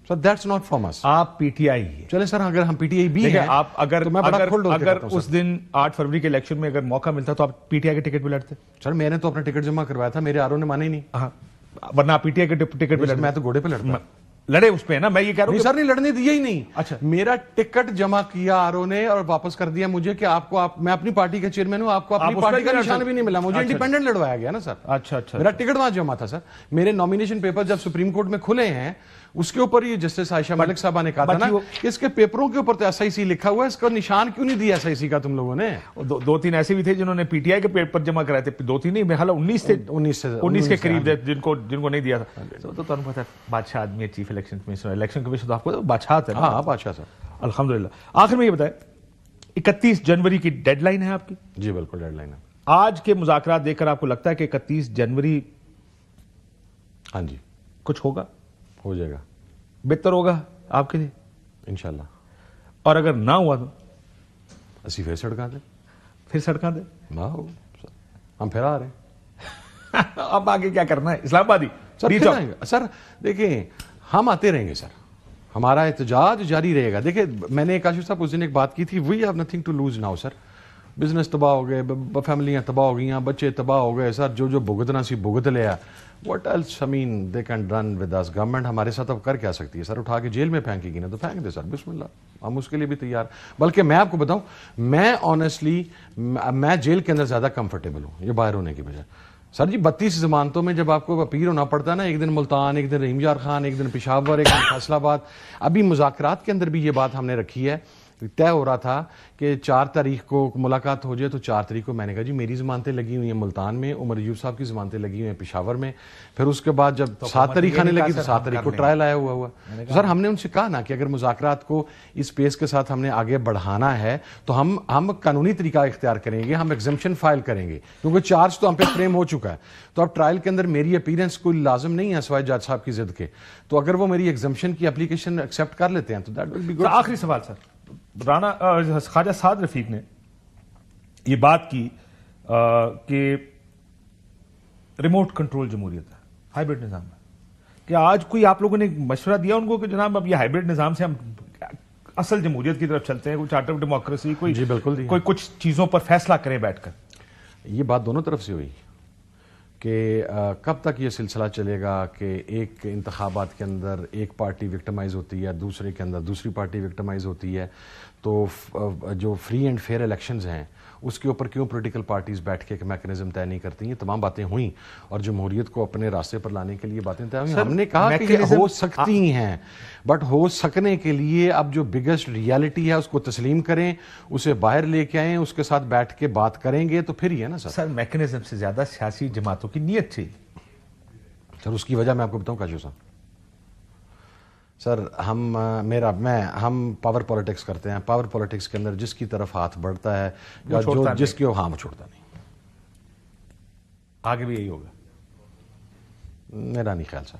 So that's not from us. آپ پی ٹی آئی ہی. چلیں سر، اگر ہم پی ٹی آئی بھی ہیں، آپ اگر اس دن 8 فروری کے الیکشن میں اگر موقع ملتا تو آپ پی ٹی آئی کے ٹکٹ پہ لڑتے؟ سر میں نے تو اپنا ٹکٹ جمع کروایا تھا، میرے آر او نے مانا ہی نہیں. ورنہ آپ پی ٹی آئی کے ٹکٹ پہ لڑتے؟ میں تو گھوڑے پہ لڑتا. لڑے اس پہ نا، میں یہ کہہ رہا ہوں سر نہیں لڑنے دیا ہی نہیں. اچھا، میرا ٹکٹ جمع کیا آر او نے اور واپس کر دیا مجھے کہ آپ کو میں اپنی پارٹی کا چیئرمین ہوں، آپ کو اپنی پارٹی کا نشان بھی نہیں ملا، مجھے انڈیپینڈنٹ لڑوایا گیا نا سر. اچھا اچھا، میرا ٹکٹ وہاں جمع تھا سر. میرے نامینیشن پیپر جب سپریم کورٹ میں کھلے ہیں اس کے اوپر یہ جسٹس عائشہ ملک صاحبہ نے کہا تھا نا کہ اس کے پیپروں کے اوپر تو ایس آئی سی لکھا ہوا ہے، اس کا نشان کیوں نہیں دیا ایس آئی سی کا تم لوگوں نے؟ 2-3 ایسے بھی تھے جنہوں نے پی ٹی آئی کے پیپر جمع کرائے تھے. 2-3 نہیں، میرے خیال 19 کے قریب جن کو نہیں دیا تھا. تو تمہیں پتا ہے بادشاہ آدمی ہے، چیف الیکشن کمیشن تو آپ کو بادشاہ ہے. ہاں بادشاہ صاحب. الحمدللہ. آخر میں یہ بتائیں، 31 جنوری کی ڈیڈ لائن ہے آپ کی؟ جی بالکل ڈیڈ لائن ہے. آج کے مذاکرات دیکھ کر آپ کو لگتا ہے کہ 31 جنوری ہاں جی کچھ ہوگا؟ ہو جائے گا، بہتر ہوگا آپ کے لیے انشاءاللہ. اور اگر نہ ہوا تو اسی پھر سڑکاں دیں، پھر سڑکاں دے. ہم پھر آ رہے ہیں. اب آگے کیا کرنا ہے؟ اسلام آبادی سر دیکھیں ہم آتے رہیں گے سر، ہمارا احتجاج جاری رہے گا. دیکھیں میں نے کاشف صاحب اس دن ایک بات کی تھی، we have nothing to lose now sir. Business تباہ ہو گئے، فیملیاں تباہ ہو گئیں، بچے تباہ ہو گئے سر. جو بھگتنا سی بھگت لیا. What else I mean they can done with us. Government ہمارے ساتھ اب کر کیا سکتی ہے سر؟ اٹھا کے جیل میں پھینکے گی نا تو پھینک دے سر، بسم اللہ، ہم اس کے لیے بھی تیار. بلکہ میں آپ کو بتاؤں، میں آنیسٹلی میں جیل کے اندر زیادہ کمفرٹیبل ہوں یہ باہر ہونے کی بجائے. سر جی 32 ضمانتوں میں جب آپ کو اپیل ہونا پڑتا ہے نا، ایک دن ملتان، ایک دن رحیم یار خان، ایک دن پشاور، ایک دن فیصل آباد. ابھی مذاکرات کے اندر بھی یہ بات ہم نے رکھی ہے، طے ہو رہا تھا کہ 4 تاریخ کو ملاقات ہو جائے. تو 4 تاریخ کو میں نے کہا جی میری ضمانتیں لگی ہوئی ہیں ملتان میں، عمر ایوب صاحب کی ضمانتیں لگی ہوئی ہیں پشاور میں. پھر اس کے بعد جب 7 تاریخ آنے لگی تو 7 تاریخ کو ٹرائل آیا ہوا. تو سر ہم نے ان سے کہا نا کہ اگر مذاکرات کو اس پیس کے ساتھ ہم نے آگے بڑھانا ہے تو ہم قانونی طریقہ اختیار کریں گے، ہم ایگزمپشن فائل کریں گے، کیونکہ چارج تو ہم پہ فریم ہو چکا ہے. تو اب ٹرائل کے اندر میری اپیرنس کوئی لازم نہیں ہے سوائے جج صاحب کی ضد کے. تو اگر وہ میری ایگزمپشن کی اپلیکیشن ایکسیپٹ کر لیتے ہیں تو دیٹ ول بی گڈ. آخری سوال سر، رانا خواجہ سعد رفیق نے یہ بات کی کہ ریموٹ کنٹرول جمہوریت ہے، ہائیبرڈ نظام ہے. کہ آج کوئی آپ لوگوں نے مشورہ دیا ان کو کہ جناب اب یہ ہائیبرڈ نظام سے ہم اصل جمہوریت کی طرف چلتے ہیں، کوئی چارٹر آف ڈیموکریسی، کوئی جی بالکل کوئی کچھ چیزوں پر فیصلہ کریں بیٹھ کر؟ یہ بات دونوں طرف سے ہوئی کہ کب تک یہ سلسلہ چلے گا کہ ایک انتخابات کے اندر ایک پارٹی وکٹمائز ہوتی ہے، دوسرے کے اندر دوسری پارٹی وکٹمائز ہوتی ہے. تو جو فری اینڈ فیئر الیکشنز ہیں اس کے اوپر کیوں پولیٹیکل پارٹیز بیٹھ کے میکنزم طے نہیں کرتی؟ یہ تمام باتیں ہوئیں اور جمہوریت کو اپنے راستے پر لانے کے لیے باتیں طے ہوئی. ہم نے کہا کہ یہ ہو سکتی ہیں، بٹ ہو سکنے کے لیے اب جو بگیسٹ ریالٹی ہے اس کو تسلیم کریں، اسے باہر لے کے آئیں، اس کے ساتھ بیٹھ کے بات کریں گے تو پھر ہی ہے نا سر. میکنزم سے زیادہ سیاسی جماعتوں کی نیت تھی سر. اس کی وجہ میں آپ کو بتاؤں کاشف صاحب، سر ہم پاور پالیٹکس کرتے ہیں. پاور پالیٹکس کے اندر جس کی طرف ہاتھ بڑھتا ہے یا جو جس کی وہ چھوڑتا نہیں. آگے بھی یہی ہوگا میرا نہیں خیال سر.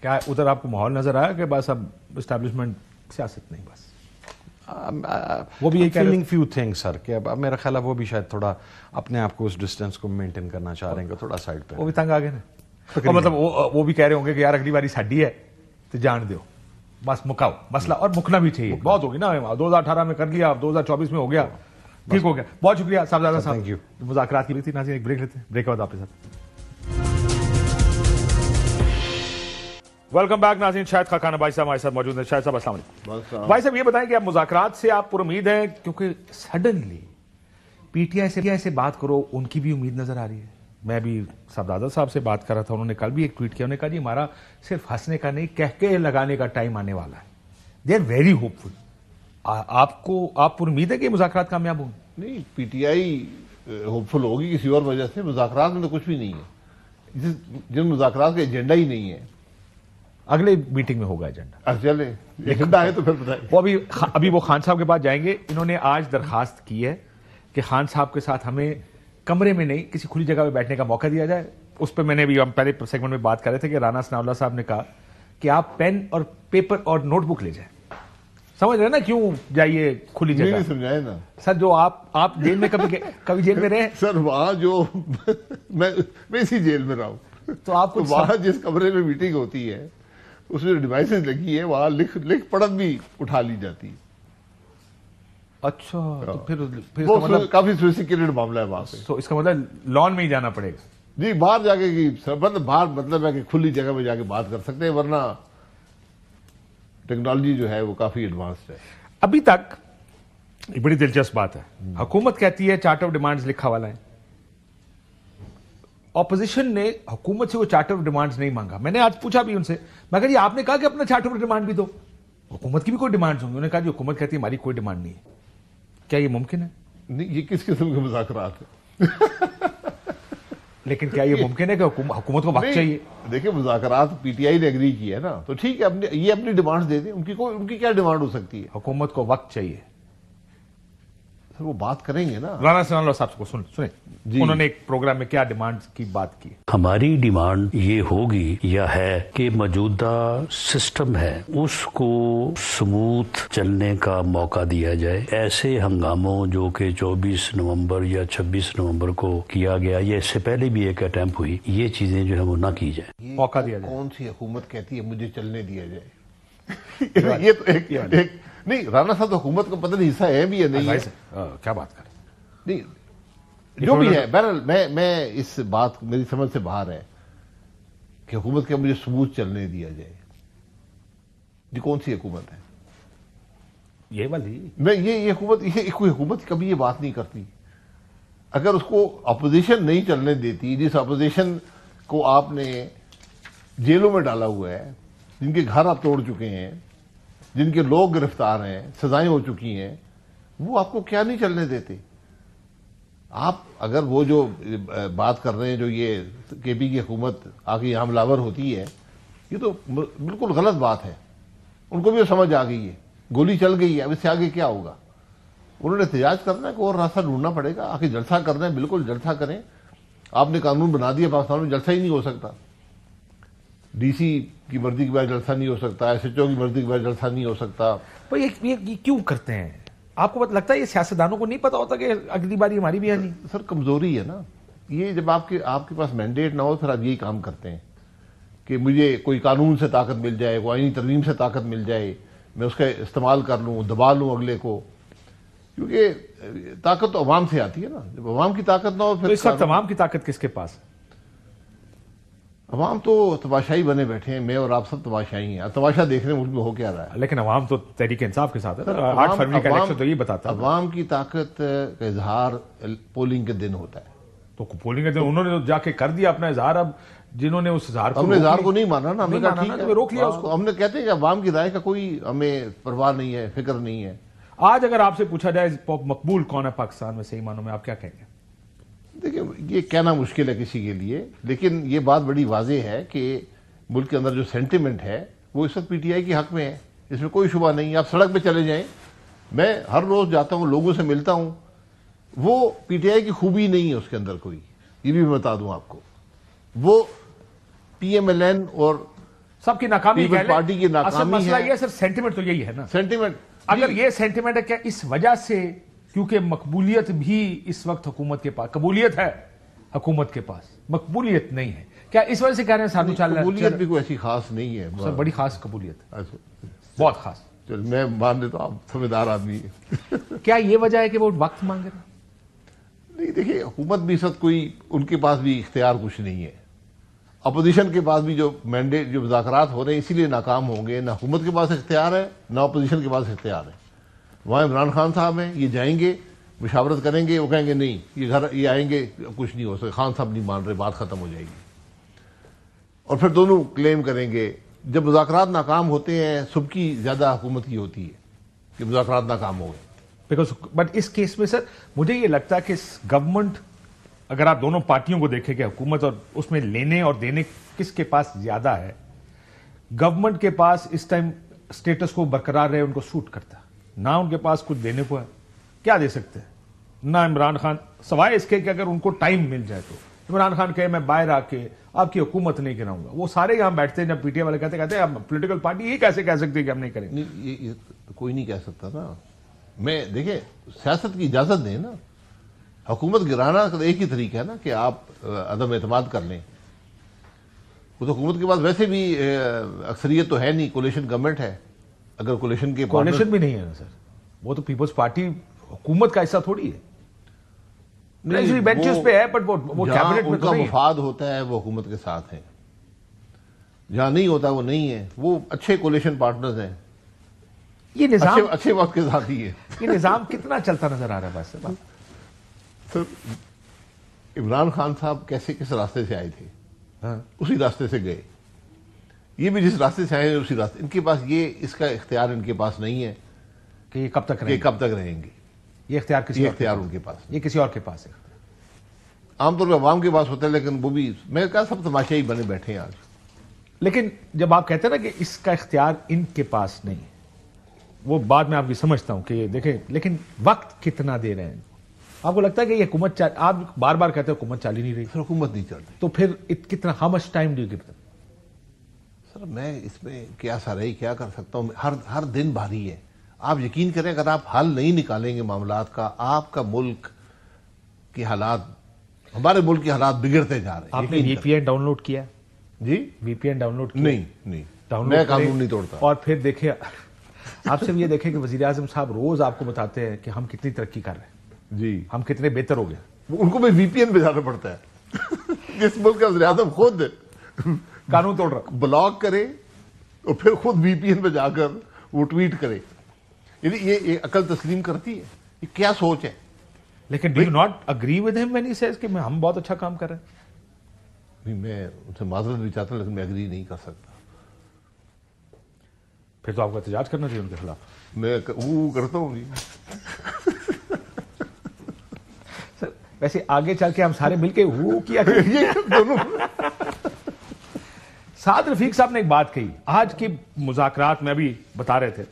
کیا ادھر آپ کو ماحول نظر آیا کہ بس اب اسٹیبلشمنٹ سیاست نہیں، بس وہ بھی یہی فیلنگ فیو تھنگ سر کہ اب میرا خیال ہے وہ بھی شاید تھوڑا اپنے آپ کو اس ڈسٹینس کو مینٹین کرنا چاہ رہے ہیں کہ تھوڑا سائڈ پہ. وہ بھی تنگ آ گئے نا، مطلب وہ بھی کہہ رہے ہوں گے کہ یار اگلی باری ساڈی ہے تو جان دیو، بس مکاؤ مسئلہ. اور مکنا بھی چاہیے، بہت ہوگی نا، 2018 میں کر لیا، اب 2024 میں ہو گیا، ٹھیک ہو گیا. بہت شکریہ صاحبزادہ صاحب. Thank you. مذاکرات کی بھی تھی. ناظرین ایک بریک لیتے ہیں، بریک کے بعد آپ کے ساتھ. ویلکم بیک ناظرین. شاہد خاقان بھائی صاحب ہمارے ساتھ موجود ہیں. شاہد صاحب السلام علیکم. بھائی صاحب یہ بتائیں کہ آپ مذاکرات سے آپ پر امید ہیں؟ کیونکہ سڈنلی پی ٹی آئی سے بات کرو، ان کی بھی امید نظر آ رہی ہے. میں بھی صاحبزادہ صاحب سے بات کر رہا تھا، انہوں نے کل بھی ایک ٹویٹ کیا، انہوں نے کہا جی ہمارا صرف ہنسنے کا نہیں، کہہ لگانے کا ٹائم آنے والا ہے. دے آر ویری ہوپ فل. آپ پر امید ہے کہ مذاکرات کامیاب ہوں؟ نہیں، پی ٹی آئی ہوپ فل ہوگی کسی اور وجہ سے. مذاکرات میں تو کچھ بھی نہیں ہے، جن مذاکرات کا ایجنڈا ہی نہیں ہے. اگلے میٹنگ میں ہوگا ایجنڈا. چلے ایجنڈا ہے تو پھر بتائیں. وہ ابھی وہ خان صاحب کے پاس جائیں گے. انہوں نے آج درخواست کی ہے کہ خان صاحب کے ساتھ ہمیں کمرے میں نہیں کسی کھلی جگہ پہ بیٹھنے کا موقع دیا جائے. اس پہ میں نے بھی ہم پہلے سیگمنٹ میں بات کر رہے تھے کہ رانا ثناء اللہ صاحب نے کہا کہ آپ پین اور پیپر اور نوٹ بک لے جائیں. سمجھ رہے نا کیوں جائیے کھلی جگہ؟ نہیں سمجھائے نا سر. جو آپ جیل میں کبھی جیل میں رہے سر؟ وہاں جو میں اسی جیل میں رہا ہوں، تو آپ کو وہاں جس کمرے میں میٹنگ ہوتی ہے اس میں ڈیوائسز لگی ہے، وہاں لکھ پڑھت بھی اٹھا لی جاتی ہے. اچھا، تو پھر وہ مطلب کافی سوفسٹیکیٹڈ معاملہ ہے وہاں پہ. تو اس کا مطلب لان میں ہی جانا پڑے گا؟ جی باہر جا کے باہر مطلب ہے کہ کھلی جگہ میں جا کے بات کر سکتے ہیں، ورنہ ٹیکنالوجی جو ہے وہ کافی ایڈوانسڈ ہے. ابھی تک یہ بڑی دلچسپ بات ہے، حکومت کہتی ہے چارٹر آف ڈیمانڈز لکھا والا ہے. اپوزیشن نے حکومت سے وہ چارٹر آف ڈیمانڈز نہیں مانگا. میں نے آج پوچھا بھی ان سے، میں کہا جی آپ نے کہا کہ اپنا چارٹر آف ڈیمانڈ بھی دو، حکومت کی بھی کوئی ڈیمانڈز ہوں گی. انہوں نے کہا جی حکومت کہتی ہے ہماری کوئی ڈیمانڈ نہیں ہے. کیا یہ ممکن ہے؟ نہیں، یہ کس قسم کے مذاکرات ہیں؟ لیکن کیا یہ ممکن ہے کہ حکومت کو وقت چاہیے؟ دیکھیں مذاکرات پی ٹی آئی نے اگری کی ہے نا، تو ٹھیک ہے یہ اپنی ڈیمانڈ دے دیں. ان کی کیا ڈیمانڈ ہو سکتی ہے؟ حکومت کو وقت چاہیے. پھر وہ بات کریں گے نا. رانا ثناءاللہ صاحب کو سنیں جی. انہوں نے ایک پروگرام میں کیا ڈیمانڈ کی بات کی. ہماری ڈیمانڈ یہ ہوگی یا ہے کہ موجودہ سسٹم ہے اس کو سموتھ چلنے کا موقع دیا جائے. ایسے ہنگاموں جو کہ 24 نومبر یا 26 نومبر کو کیا گیا یا اس سے پہلے بھی ایک اٹیمپ ہوئی, یہ چیزیں جو ہے وہ نہ کی جائیں. موقع دیا جائے. کون سی حکومت کہتی ہے مجھے چلنے دیا جائے؟ یہ تو ایک نہیں, رانا صاحب حکومت کا پتہ نہیں حصہ ہے بھی یا نہیں ہے. کیا بات کریں. نہیں جو بھی ہے, بہرحال میں اس بات میری سمجھ سے باہر ہے کہ حکومت کے مجھے ثبوت چلنے دیا جائے. یہ کون سی حکومت ہے؟ یہ والی نہیں, یہ حکومت, کوئی حکومت کبھی یہ بات نہیں کرتی. اگر اس کو اپوزیشن نہیں چلنے دیتی, جس اپوزیشن کو آپ نے جیلوں میں ڈالا ہوا ہے, جن کے گھر آپ توڑ چکے ہیں, جن کے لوگ گرفتار ہیں, سزائیں ہو چکی ہیں, وہ آپ کو کیا نہیں چلنے دیتے؟ آپ اگر وہ جو بات کر رہے ہیں, جو یہ کے پی کی حکومت آ کے یہاں حملہ آور ہوتی ہے, یہ تو بالکل غلط بات ہے. ان کو بھی سمجھ آ گئی ہے, گولی چل گئی ہے, اب اس سے آگے کیا ہوگا. انہوں نے احتجاج کرنا ہے کہ اور راستہ ڈھونڈنا پڑے گا. آخر جلسہ کرنا ہے, بالکل جلسہ کریں. آپ نے قانون بنا دیا پاکستان میں, جلسہ ہی نہیں ہو سکتا. ڈی سی کی مرضی کے بعد جلسہ نہیں ہو سکتا, ایس ایچ او کی مرضی کے بعد جلسہ نہیں ہو سکتا. یہ کیوں کرتے ہیں؟ آپ کو لگتا ہے یہ سیاستدانوں کو نہیں پتا ہوتا کہ اگلی باری ہماری بھی آنی؟ سر کمزوری ہے نا یہ. جب آپ کے پاس مینڈیٹ نہ ہو, پھر آپ یہی کام کرتے ہیں کہ مجھے کوئی قانون سے طاقت مل جائے, کوئی آئینی ترمیم سے طاقت مل جائے, میں اس کا استعمال کر لوں, دبا لوں اگلے کو. کیونکہ طاقت تو عوام سے آتی ہے نا. جب عوام کی طاقت نہ ہو پھر اس وقت عوام کی طاقت کس کے پاس ہے؟ عوام تو تماشائی بنے بیٹھے ہیں. میں اور آپ سب تماشائی ہیں. اب تماشا دیکھنے ملک میں ہو کیا رہا ہے. لیکن عوام تو تحریک انصاف کے ساتھ ہے. 8 فروری کا الیکشن تو یہ بتاتا ہے. عوام کی طاقت کا اظہار پولنگ کے دن ہوتا ہے. تو پولنگ کے دن انہوں نے جا کے کر دیا اپنا اظہار. اب جنہوں نے اس اظہار کو ہم نے اظہار کو نہیں مانا نا, ہم نے کہا ٹھیک ہے, روک لیا اس کو. ہم نے کہتے ہیں کہ عوام کی رائے کا کوئی ہمیں پرواہ نہیں ہے, فکر نہیں ہے. آج اگر آپ سے پوچھا جائے مقبول کون ہے پاکستان میں صحیح معنوں میں, آپ کیا کہیں گے؟ دیکھیں یہ کہنا مشکل ہے کسی کے لیے, لیکن یہ بات بڑی واضح ہے کہ ملک کے اندر جو سینٹیمنٹ ہے وہ اس وقت پی ٹی آئی کے حق میں ہے. اس میں کوئی شبہ نہیں. آپ سڑک پہ چلے جائیں, میں ہر روز جاتا ہوں, لوگوں سے ملتا ہوں, وہ پی ٹی آئی کی خوبی نہیں ہے اس کے اندر کوئی. یہ بھی بتا دوں آپ کو, وہ پی ایم ایل این اور سب کی ناکامی پارٹی کی ناکامی مسئلہ ہے. یہ سر سینٹیمنٹ تو یہی ہے نا. سینٹیمنٹ اگر یہ سینٹیمنٹ ہے, کیا اس وجہ سے کیونکہ مقبولیت بھی اس وقت حکومت کے پاس, قبولیت ہے حکومت کے پاس, مقبولیت نہیں ہے, کیا اس وجہ سے کہہ رہے ہیں ساتھوں چل رہا ہے؟ قبولیت بھی کوئی ایسی خاص نہیں ہے سر, بڑی خاص قبولیت ہے, اچھا بہت خاص. چل میں مان لیتا ہوں, آپ سمجھدار آدمی ہے. کیا یہ وجہ ہے کہ وہ وقت مانگ رہے ہیں؟ نہیں دیکھیے, حکومت بھی اس وقت کوئی, ان کے پاس بھی اختیار کچھ نہیں ہے. اپوزیشن کے پاس بھی جو مینڈیٹ, جو مذاکرات ہو رہے ہیں اسی لیے ناکام ہوں گے. نہ حکومت کے پاس اختیار ہے, نہ اپوزیشن کے پاس اختیار ہے. وہاں عمران خان صاحب ہیں, یہ جائیں گے, مشاورت کریں گے, وہ کہیں گے نہیں یہ آئیں گے, کچھ نہیں ہو سکتا, خان صاحب نہیں مان رہے, بات ختم ہو جائے گی. اور پھر دونوں کلیم کریں گے. جب مذاکرات ناکام ہوتے ہیں, سبکی زیادہ حکومت کی ہوتی ہے کہ مذاکرات ناکام ہو گئے. بٹ اس کیس میں سر مجھے یہ لگتا ہے کہ گورنمنٹ, اگر آپ دونوں پارٹیوں کو دیکھیں کہ حکومت اور اس میں لینے اور دینے کس کے پاس زیادہ ہے, گورنمنٹ کے پاس اس ٹائم اسٹیٹس کو برقرار رہے ان کو سوٹ کرتا ہے. نہ ان کے پاس کچھ دینے کو ہے, کیا دے سکتے ہیں. نہ عمران خان, سوائے اس کے کہ اگر ان کو ٹائم مل جائے تو عمران خان کہے میں باہر آ کے آپ کی حکومت نہیں گراؤں گا. وہ سارے یہاں بیٹھتے ہیں, جب پی ٹی آئی والے کہتے ہیں پولیٹیکل پارٹی یہ کیسے کہہ سکتی ہے کہ ہم نہیں کریں گے. یہ کوئی نہیں کہہ سکتا نا. میں دیکھیں سیاست کی اجازت دیں نا. حکومت گرانا ایک ہی طریقہ ہے نا کہ آپ عدم اعتماد کر لیں. وہ تو حکومت کے پاس ویسے بھی اکثریت تو ہے نہیں, کولیشن گورنمنٹ ہے. اگر کولیشن کے کولیشن بھی نہیں ہے نا سر, وہ تو پیپلز پارٹی حکومت کا حصہ تھوڑی ہے. بینچز پہ ہے, بٹ وہ کیبنٹ میں ان کا مفاد ہوتا ہے, وہ حکومت کے ساتھ ہیں. جہاں نہیں ہوتا وہ نہیں ہے. وہ اچھے کولیشن پارٹنرز ہیں, یہ نظام اچھے وقت کے ساتھ ہی ہے. یہ نظام کتنا چلتا نظر آ رہا ہے بس. سر عمران خان صاحب کیسے کس راستے سے آئے تھے, اسی راستے سے گئے. یہ بھی جس راستے سے آئے اسی راستے. ان کے پاس یہ اس کا اختیار ان کے پاس نہیں ہے کہ یہ کب تک رہیں گے. یہ اختیار کسی اختیار ان کے پاس, یہ کسی اور کے پاس ہے. عام طور پہ عوام کے پاس ہوتا ہے, لیکن وہ بھی میں کہا سب تماشائی بنے بیٹھے ہیں آج. لیکن جب آپ کہتے ہیں نا کہ اس کا اختیار ان کے پاس نہیں ہے, وہ بات میں آپ کی سمجھتا ہوں کہ دیکھیں لیکن وقت کتنا دے رہے ہیں. آپ کو لگتا ہے کہ یہ حکومت آپ بار بار کہتے ہیں حکومت چل ہی نہیں رہی, سر حکومت نہیں چل رہی تو پھر کتنا how much time do you give? Sir میں اس میں کیا سرائی کیا کر سکتا ہوں, ہر دن بھاری ہے. آپ یقین کریں اگر آپ حل نہیں نکالیں گے معاملات کا, آپ کا ملک کے حالات, ہمارے ملک کے حالات بگڑتے جا رہے ہیں. آپ نے وی پی این ڈاؤن لوڈ کیا؟ جی وی پی این ڈاؤن لوڈ کیا؟ نہیں ڈاؤن میں لوڈ قانون نہیں توڑتا. اور پھر دیکھیں آپ سے بھی یہ دیکھیں کہ وزیر اعظم صاحب روز آپ کو بتاتے ہیں کہ ہم کتنی ترقی کر رہے ہیں, جی ہم کتنے بہتر ہو گئے. ان کو بھی وی پی این پہ جانا پڑتا ہے. جس ملک کا وزیر اعظم خود قانون توڑ رہا. بلاک کرے اور پھر خود وی پی این پہ جا کر وہ ٹویٹ کرے, یعنی یہ عقل تسلیم کرتی ہے؟ یہ کیا سوچ ہے؟ لیکن do you not agree with him when he says کہ ہم بہت اچھا کام کر رہے ہیں؟ میں ان سے معذرت بھی چاہتا ہوں لیکن میں اگری نہیں کر سکتا. پھر تو آپ کو احتجاج کرنا چاہیے ان کے خلاف. میں وہ کرتا ہوں بھی. سر ویسے آگے چل کے ہم سارے مل کے وہ کیا دونوں. سعد رفیق صاحب نے ایک بات کہی آج کے مذاکرات میں بھی بتا رہے تھے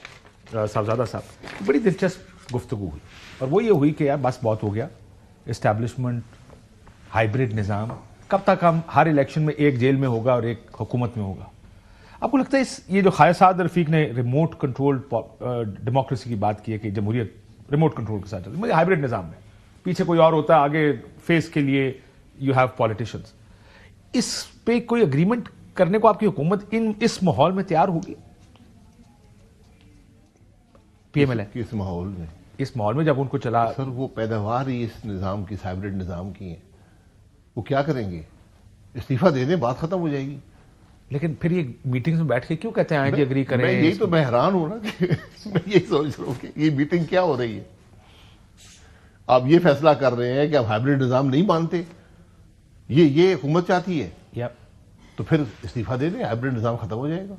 صاحبزادہ صاحب, بڑی دلچسپ گفتگو ہوئی, اور وہ یہ ہوئی کہ یار بس بہت ہو گیا, اسٹیبلشمنٹ, ہائیبرڈ نظام, کب تک ہم ہر الیکشن میں ایک جیل میں ہوگا اور ایک حکومت میں ہوگا. آپ کو لگتا ہے یہ جو سعد رفیق نے ریموٹ کنٹرول ڈیموکریسی کی بات کی ہے کہ جمہوریت ریموٹ کنٹرول کے ساتھ چلتی ہے, ہائیبرڈ نظام میں پیچھے کوئی اور ہوتا ہے, آگے فیس کے لیے یو ہیو پالیٹیشینز, اس پہ کوئی اگریمنٹ کرنے کو آپ کی حکومت اس ماحول میں تیار ہوگی؟ پی ایم ایل اے کس ماحول میں؟ اس ماحول میں جب ان کو چلا. سر وہ پیداوار ہی اس نظام کی, ہائیبرڈ نظام کی ہے, وہ کیا کریں گے؟ استعفیٰ دے دیں, بات ختم ہو جائے گی. لیکن پھر یہ میٹنگز میں بیٹھ کے کیوں کہتے ہیں جی اگری کریں؟ میں یہی تو میں حیران ہوں نا کہ میں یہی سوچ رہا ہوں کہ یہ میٹنگ کیا ہو رہی ہے. آپ یہ فیصلہ کر رہے ہیں کہ آپ ہائیبرڈ نظام نہیں مانتے, یہ حکومت چاہتی ہے, تو پھر استعفیٰ دے دیں, ہائیبرڈ نظام ختم ہو جائے گا.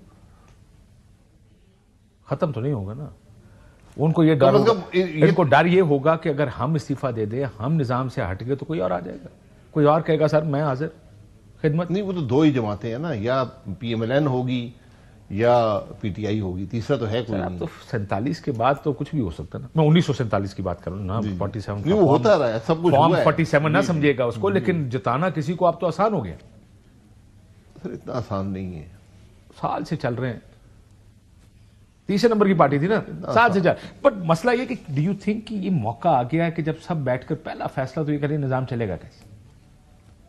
ختم تو نہیں ہوگا نا. ان کو یہ ڈر ان کو ڈر یہ ہوگا کہ اگر ہم استعفیٰ دے دیں, ہم نظام سے ہٹ گئے تو کوئی اور آ جائے گا, کوئی اور کہے گا سر میں حاضر خدمت. نہیں, وہ تو دو ہی جماعتیں ہیں نا, یا پی ایم ایل این ہوگی یا پی ٹی آئی ہوگی, تیسرا تو ہے کوئی نہیں. تو 47 کے بعد تو کچھ بھی ہو سکتا نا. میں 1947 کی بات کر رہا ہوں نا, 47 نہیں, وہ ہوتا رہا ہے, سب کچھ فارم ہوا ہے. 47 نہ سمجھے گا اس کو, لیکن جتانا کسی کو اب تو آسان ہو گیا. سر اتنا آسان نہیں ہے, سال سے چل رہے ہیں, تیسرے نمبر کی پارٹی تھی نا, سال سے چل. بٹ مسئلہ یہ کہ ڈو یو تھنک کہ یہ موقع آ گیا ہے کہ جب سب بیٹھ کر پہلا فیصلہ تو یہ کریں نظام چلے گا کیسے؟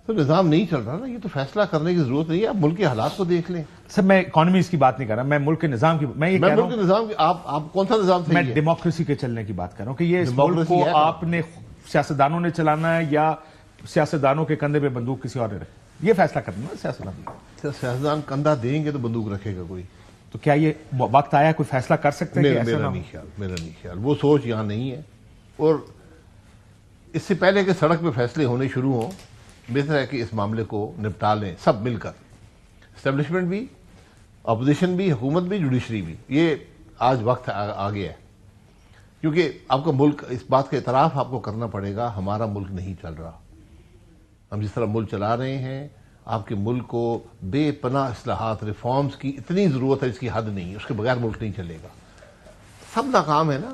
سر نظام نہیں چل رہا نا, یہ تو فیصلہ کرنے کی ضرورت نہیں ہے. آپ ملک کے حالات کو دیکھ لیں. سر میں اکانومیز کی بات نہیں کر رہا, میں ملک کے نظام کی, میں یہ کہہ رہا ملک کے نظام کی, آپ کون سا نظام میں صحیح ہے؟ ڈیموکریسی کے چلنے کی بات کر رہا ہوں کہ یہ اس ملک کو آپ نے سیاستدانوں نے چلانا ہے یا سیاستدانوں کے کندھے پہ بندوق کسی اور نے رکھی, یہ فیصلہ کرنا ہے سیاستدان. سیاستدان کندھا دیں گے تو بندوق رکھے گا کوئی. تو کیا یہ وقت آیا کوئی فیصلہ کر سکتے ہیں کہ ایسا نہ ہو؟ میرا نہیں خیال, وہ سوچ یہاں نہیں ہے. اور اس سے پہلے کہ سڑک پہ فیصلے ہونے شروع ہوں, بہتر ہے کہ اس معاملے کو نپٹا لیں سب مل کر, اسٹیبلشمنٹ بھی, اپوزیشن بھی, حکومت بھی, جوڈیشری بھی. یہ آج وقت آ گیا ہے, کیونکہ آپ کا ملک, اس بات کا اعتراف آپ کو کرنا پڑے گا, ہمارا ملک نہیں چل رہا. ہم جس طرح ملک چلا رہے ہیں, آپ کے ملک کو بے پناہ اصلاحات, ریفارمز کی اتنی ضرورت ہے, اس کی حد نہیں, اس کے بغیر ملک نہیں چلے گا. سب ناکام ہے نا.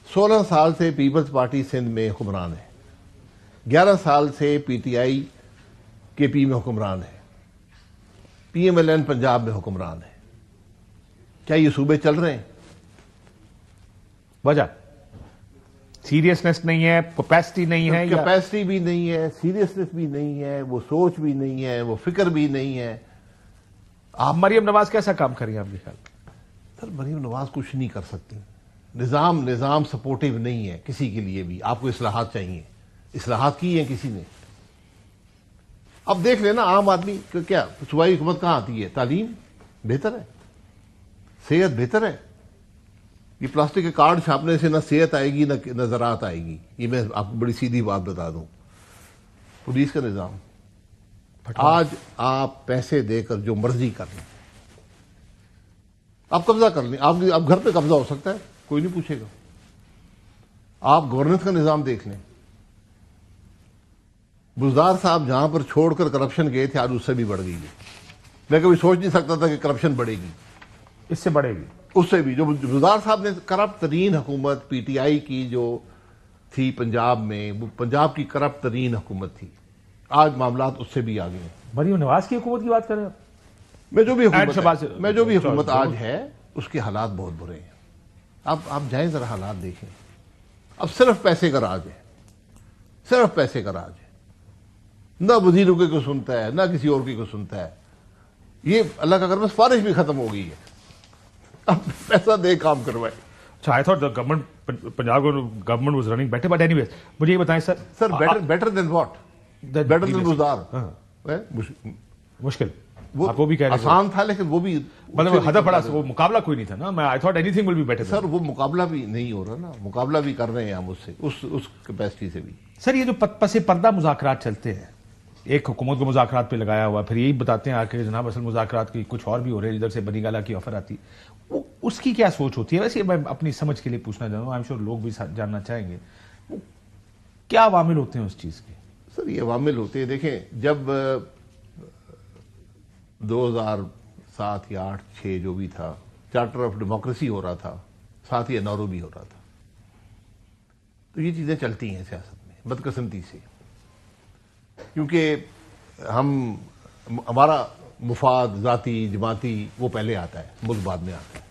16 سال سے پیپلز پارٹی سندھ میں حکمران ہے, 11 سال سے پی ٹی آئی کے پی میں حکمران ہے, P M L N Punjab میں حکمران ہے. کیا یہ صوبے چل رہے ہیں؟ وجہ سیریسنس نہیں ہے, کیپیسٹی نہیں ہے, کیپیسٹی بھی نہیں ہے, سیریسنس بھی نہیں ہے, وہ سوچ بھی نہیں ہے, وہ فکر بھی نہیں ہے. آپ مریم نواز کیسا کام کر رہی ہیں آپ کے خیال؟ سر مریم نواز کچھ نہیں کر سکتی. نظام سپورٹیو نہیں ہے کسی کے لیے بھی. آپ کو اصلاحات چاہیے, اصلاحات کی ہیں کسی نے؟ اب دیکھ لینا عام آدمی کیا صوبائی حکومت کہاں آتی ہے؟ تعلیم بہتر ہے, صحت بہتر ہے. یہ پلاسٹک کے کارڈ چھاپنے سے نہ صحت آئے گی نہ زراعت آئے گی. یہ میں آپ کو بڑی سیدھی بات بتا دوں. پولیس کا نظام, آج آپ پیسے دے کر جو مرضی کر لیں, آپ قبضہ کر لیں, آپ گھر پہ قبضہ ہو سکتا ہے, کوئی نہیں پوچھے گا. آپ گورننس کا نظام دیکھ لیں. بزدار صاحب جہاں پر چھوڑ کر کرپشن گئے تھے, آج اس سے بھی بڑھ گئی ہے. میں کبھی سوچ نہیں سکتا تھا کہ کرپشن بڑھے گی. اس سے بڑھے گی, اس سے بھی جو وزار صاحب نے کرپٹ ترین حکومت پی ٹی آئی کی جو تھی پنجاب میں، وہ پنجاب کی کرپٹ ترین حکومت تھی. آج معاملات اس سے بھی آگے ہیں. مریم نواز کی حکومت کی بات کر رہے ہیں آپ؟ میں جو بھی حکومت آج ہے اس کے حالات بہت برے ہیں. آپ جائیں ذرا حالات دیکھیں. اب صرف پیسے کا راج ہے، صرف پیسے کا راج ہے. نہ وزیروں کے کو سنتا ہے، نہ کسی اور کی کو سنتا ہے. یہ اللہ کا کرم سفارش بھی ختم ہو گئی ہے. اب پیسہ دے کام کروائے. اچھا I thought government Punjab government was running better, but anyways مجھے یہ بتائیں sir better than what? Better than وزار مشکل آپ وہ بھی کہہ رہے ہیں آسان تھا، لیکن وہ بھی مطلب ہدف پڑا، وہ مقابلہ کوئی نہیں تھا نا. میں I thought anything will be better. Sir وہ مقابلہ بھی نہیں ہو رہا نا، مقابلہ بھی کر رہے ہیں ہم اس سے، اس کیپیسٹی سے بھی. سر یہ جو پس پردہ مذاکرات چلتے ہیں، ایک حکومت کو مذاکرات پہ لگایا ہوا، پھر یہی بتاتے ہیں آ کے جناب اصل مذاکرات کی کچھ اور بھی ہو رہے ہیں، ادھر سے بنی گالا کی آفر آتی، وہ اس کی کیا سوچ ہوتی ہے؟ ویسے میں اپنی سمجھ کے لیے پوچھنا چاہتا ہوں، آئی ایم شیور لوگ بھی جاننا چاہیں گے کیا عوامل ہوتے ہیں اس چیز کے. سر یہ عوامل ہوتے ہیں، دیکھیں جب 2007 یا 8-6 جو بھی تھا، چارٹر آف ڈیموکریسی ہو رہا تھا، ساتھ ہی انورو بھی ہو رہا تھا، تو یہ چیزیں چلتی ہیں سیاست میں بدقسمتی سے، کیونکہ ہمارا مفاد ذاتی جماعتی وہ پہلے آتا ہے، ملک بعد میں آتا ہے.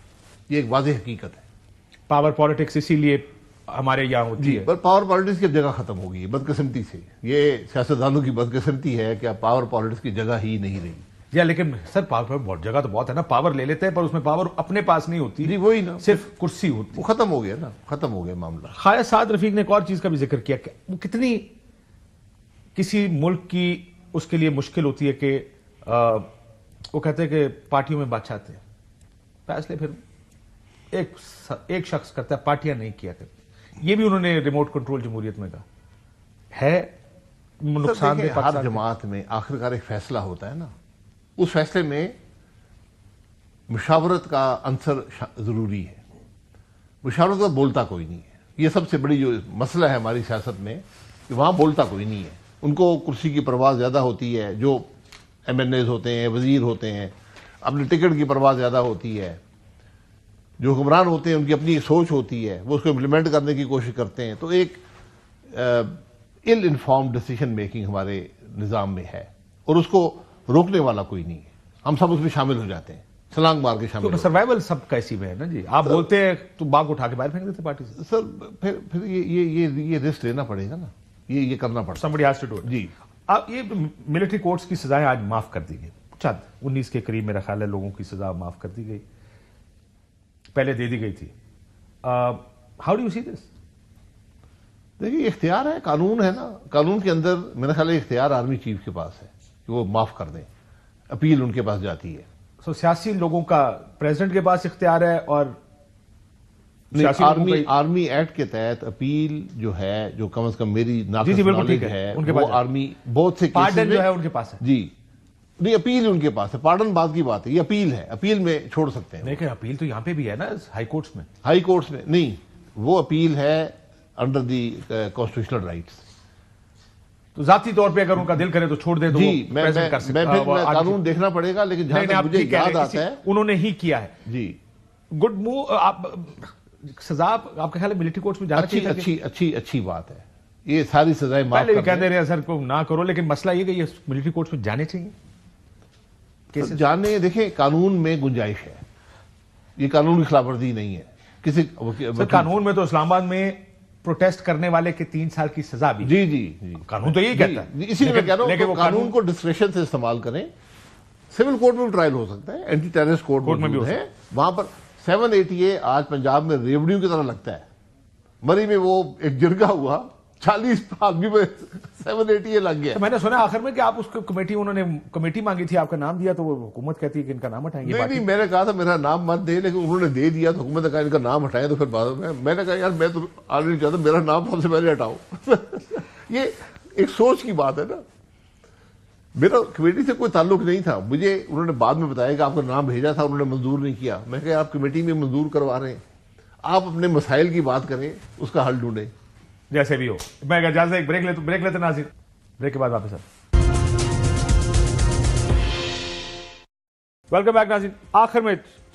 یہ ایک واضح حقیقت ہے. پاور پالیٹکس اسی لیے ہمارے یہاں ہوتی ہے. پر پاور پالیٹکس کی جگہ ختم ہو گئی ہے بدقسمتی سے. یہ سیاستدانوں کی بدقسمتی ہے کہ اب پاور پالیٹکس کی جگہ ہی نہیں رہی. یا لیکن سر پاور بہت جگہ تو بہت ہے نا، پاور لے لیتے ہیں پر اس میں پاور اپنے پاس نہیں ہوتی. جی وہی نا، صرف کرسی ہوتی. وہ ختم ہو گیا نا، ختم ہو گیا معاملہ. خواجہ سعد رفیق نے ایک اور چیز کا بھی ذکر کیا کہ وہ کتنی کسی ملک کی اس کے لیے مشکل ہوتی ہے کہ وہ کہتے ہیں کہ پارٹیوں میں بادشاہتے ہیں، فیصلے پھر ایک شخص کرتا ہے، پارٹیاں نہیں کیا کرتی. یہ بھی انہوں نے ریموٹ کنٹرول جمہوریت میں کہا ہے. نقصان دہ ہر جماعت میں آخرکار ایک فیصلہ ہوتا ہے نا، اس فیصلے میں مشاورت کا عنصر ضروری ہے. مشاورت کا بولتا کوئی نہیں ہے. یہ سب سے بڑی جو مسئلہ ہے ہماری سیاست میں کہ وہاں بولتا کوئی نہیں ہے. ان کو کرسی کی پرواہ زیادہ ہوتی ہے، جو ایم این ایز ہوتے ہیں، وزیر ہوتے ہیں، اپنے ٹکٹ کی پرواہ زیادہ ہوتی ہے. جو حکمران ہوتے ہیں ان کی اپنی ایک سوچ ہوتی ہے، وہ اس کو امپلیمنٹ کرنے کی کوشش کرتے ہیں. تو ایک ال انفارمڈ ڈیسیژن میکنگ ہمارے نظام میں ہے، اور اس کو روکنے والا کوئی نہیں ہے. ہم سب اس میں شامل ہو جاتے ہیں، چھلانگ مار کے شامل. سروائیول سب کا اسی میں ہے نا جی. آپ بولتے ہیں تو باغ اٹھا کے باہر پھینک دیتے پارٹی سے. سر پھر یہ رسک لینا پڑے گا نا، یہ کرنا پڑتا ہے. somebody has to do it. جی اب یہ ملٹری کورٹس کی سزائیں آج معاف کر دی گئی، چند 19 کے قریب میرا خیال ہے لوگوں کی سزا معاف کر دی گئی، پہلے دے دی گئی تھی. ہاؤ ڈو یو سی دس؟ دیکھیے اختیار ہے، قانون ہے نا. قانون کے اندر میرا خیال ہے اختیار آرمی چیف کے پاس ہے کہ وہ معاف کر دیں. اپیل ان کے پاس جاتی ہے. سو سیاسی لوگوں کا پریزیڈنٹ کے پاس اختیار ہے، اور آرمی ایکٹ کے تحت اپیل جو ہے، جو کم از کم میری بالکل نالج ہے، وہ آرمی بہت سے پارڈن جو ہے ان کے پاس ہے. جی نہیں، اپیل ان کے پاس ہے. پارڈن بعد کی بات ہے، یہ اپیل ہے، اپیل میں چھوڑ سکتے ہیں. لیکن اپیل تو یہاں پہ بھی ہے نا، ہائی کورٹس میں. ہائی کورٹس میں نہیں، وہ اپیل ہے انڈر دی کانسٹیٹیوشنل رائٹس. تو ذاتی طور پہ اگر ان کا دل کرے تو چھوڑ دے تو جی میں قانون دیکھنا پڑے گا، لیکن جہاں تک مجھے یاد آتا ہے انہوں نے ہی کیا ہے. جی گڈ موو. سزا آپ کا خیال ہے ملٹری کورٹس میں جانا چاہیے؟ اچھی بات ہے. یہ ساری سزائیں معاف پہلے بھی کہہ دے رہے ہیں سر کو نہ کرو، لیکن مسئلہ یہ کہ یہ ملٹری کورٹس میں جانے چاہیے. جانے دیکھیں قانون میں گنجائش ہے، یہ قانون کی خلاف ورزی نہیں ہے. کسی قانون میں تو اسلام آباد میں پروٹیسٹ کرنے والے کے 3 سال کی سزا بھی. جی قانون تو یہی کہتا ہے. اسی لیے میں کہہ رہا ہوں قانون کو ڈسکریشن سے استعمال کریں. سول کورٹ میں بھی ٹرائل ہو سکتا ہے، اینٹی ٹیررسٹ کورٹ میں بھی ہے. وہاں پر 780A آج پنجاب میں ریوڑیوں کی طرح لگتا ہے. مری میں وہ ایک جرگہ ہوا، 40 آدمی میں 780A لگ گیا. میں نے سنا آخر میں کہ آپ اس کو کمیٹی، انہوں نے کمیٹی مانگی تھی، آپ کا نام دیا تو وہ حکومت کہتی ہے کہ ان کا نام ہٹائیں گے. نہیں، میں نے کہا تھا میرا نام مت دے، لیکن انہوں نے دے دیا تو حکومت نے کہا ان کا نام ہٹائیں. تو پھر بعد میں نے کہا یار میں تو آنے نہیں چاہتا، میرا نام سب سے پہلے ہٹاؤ. یہ ایک سوچ کی بات ہے نا. میرا کمیٹی سے کوئی تعلق نہیں تھا. مجھے انہوں نے بعد میں بتایا کہ آپ کا نام بھیجا تھا، انہوں نے منظور نہیں کیا. میں کہا آپ کمیٹی میں منظور کروا رہے ہیں، آپ اپنے مسائل کی بات کریں، اس کا حل ڈھونڈیں جیسے بھی ہو. میں اجازت ایک بریک لیتے ناظرین، بریک کے بعد واپس آتے. ویلکم بیک ناظرین. آخر میں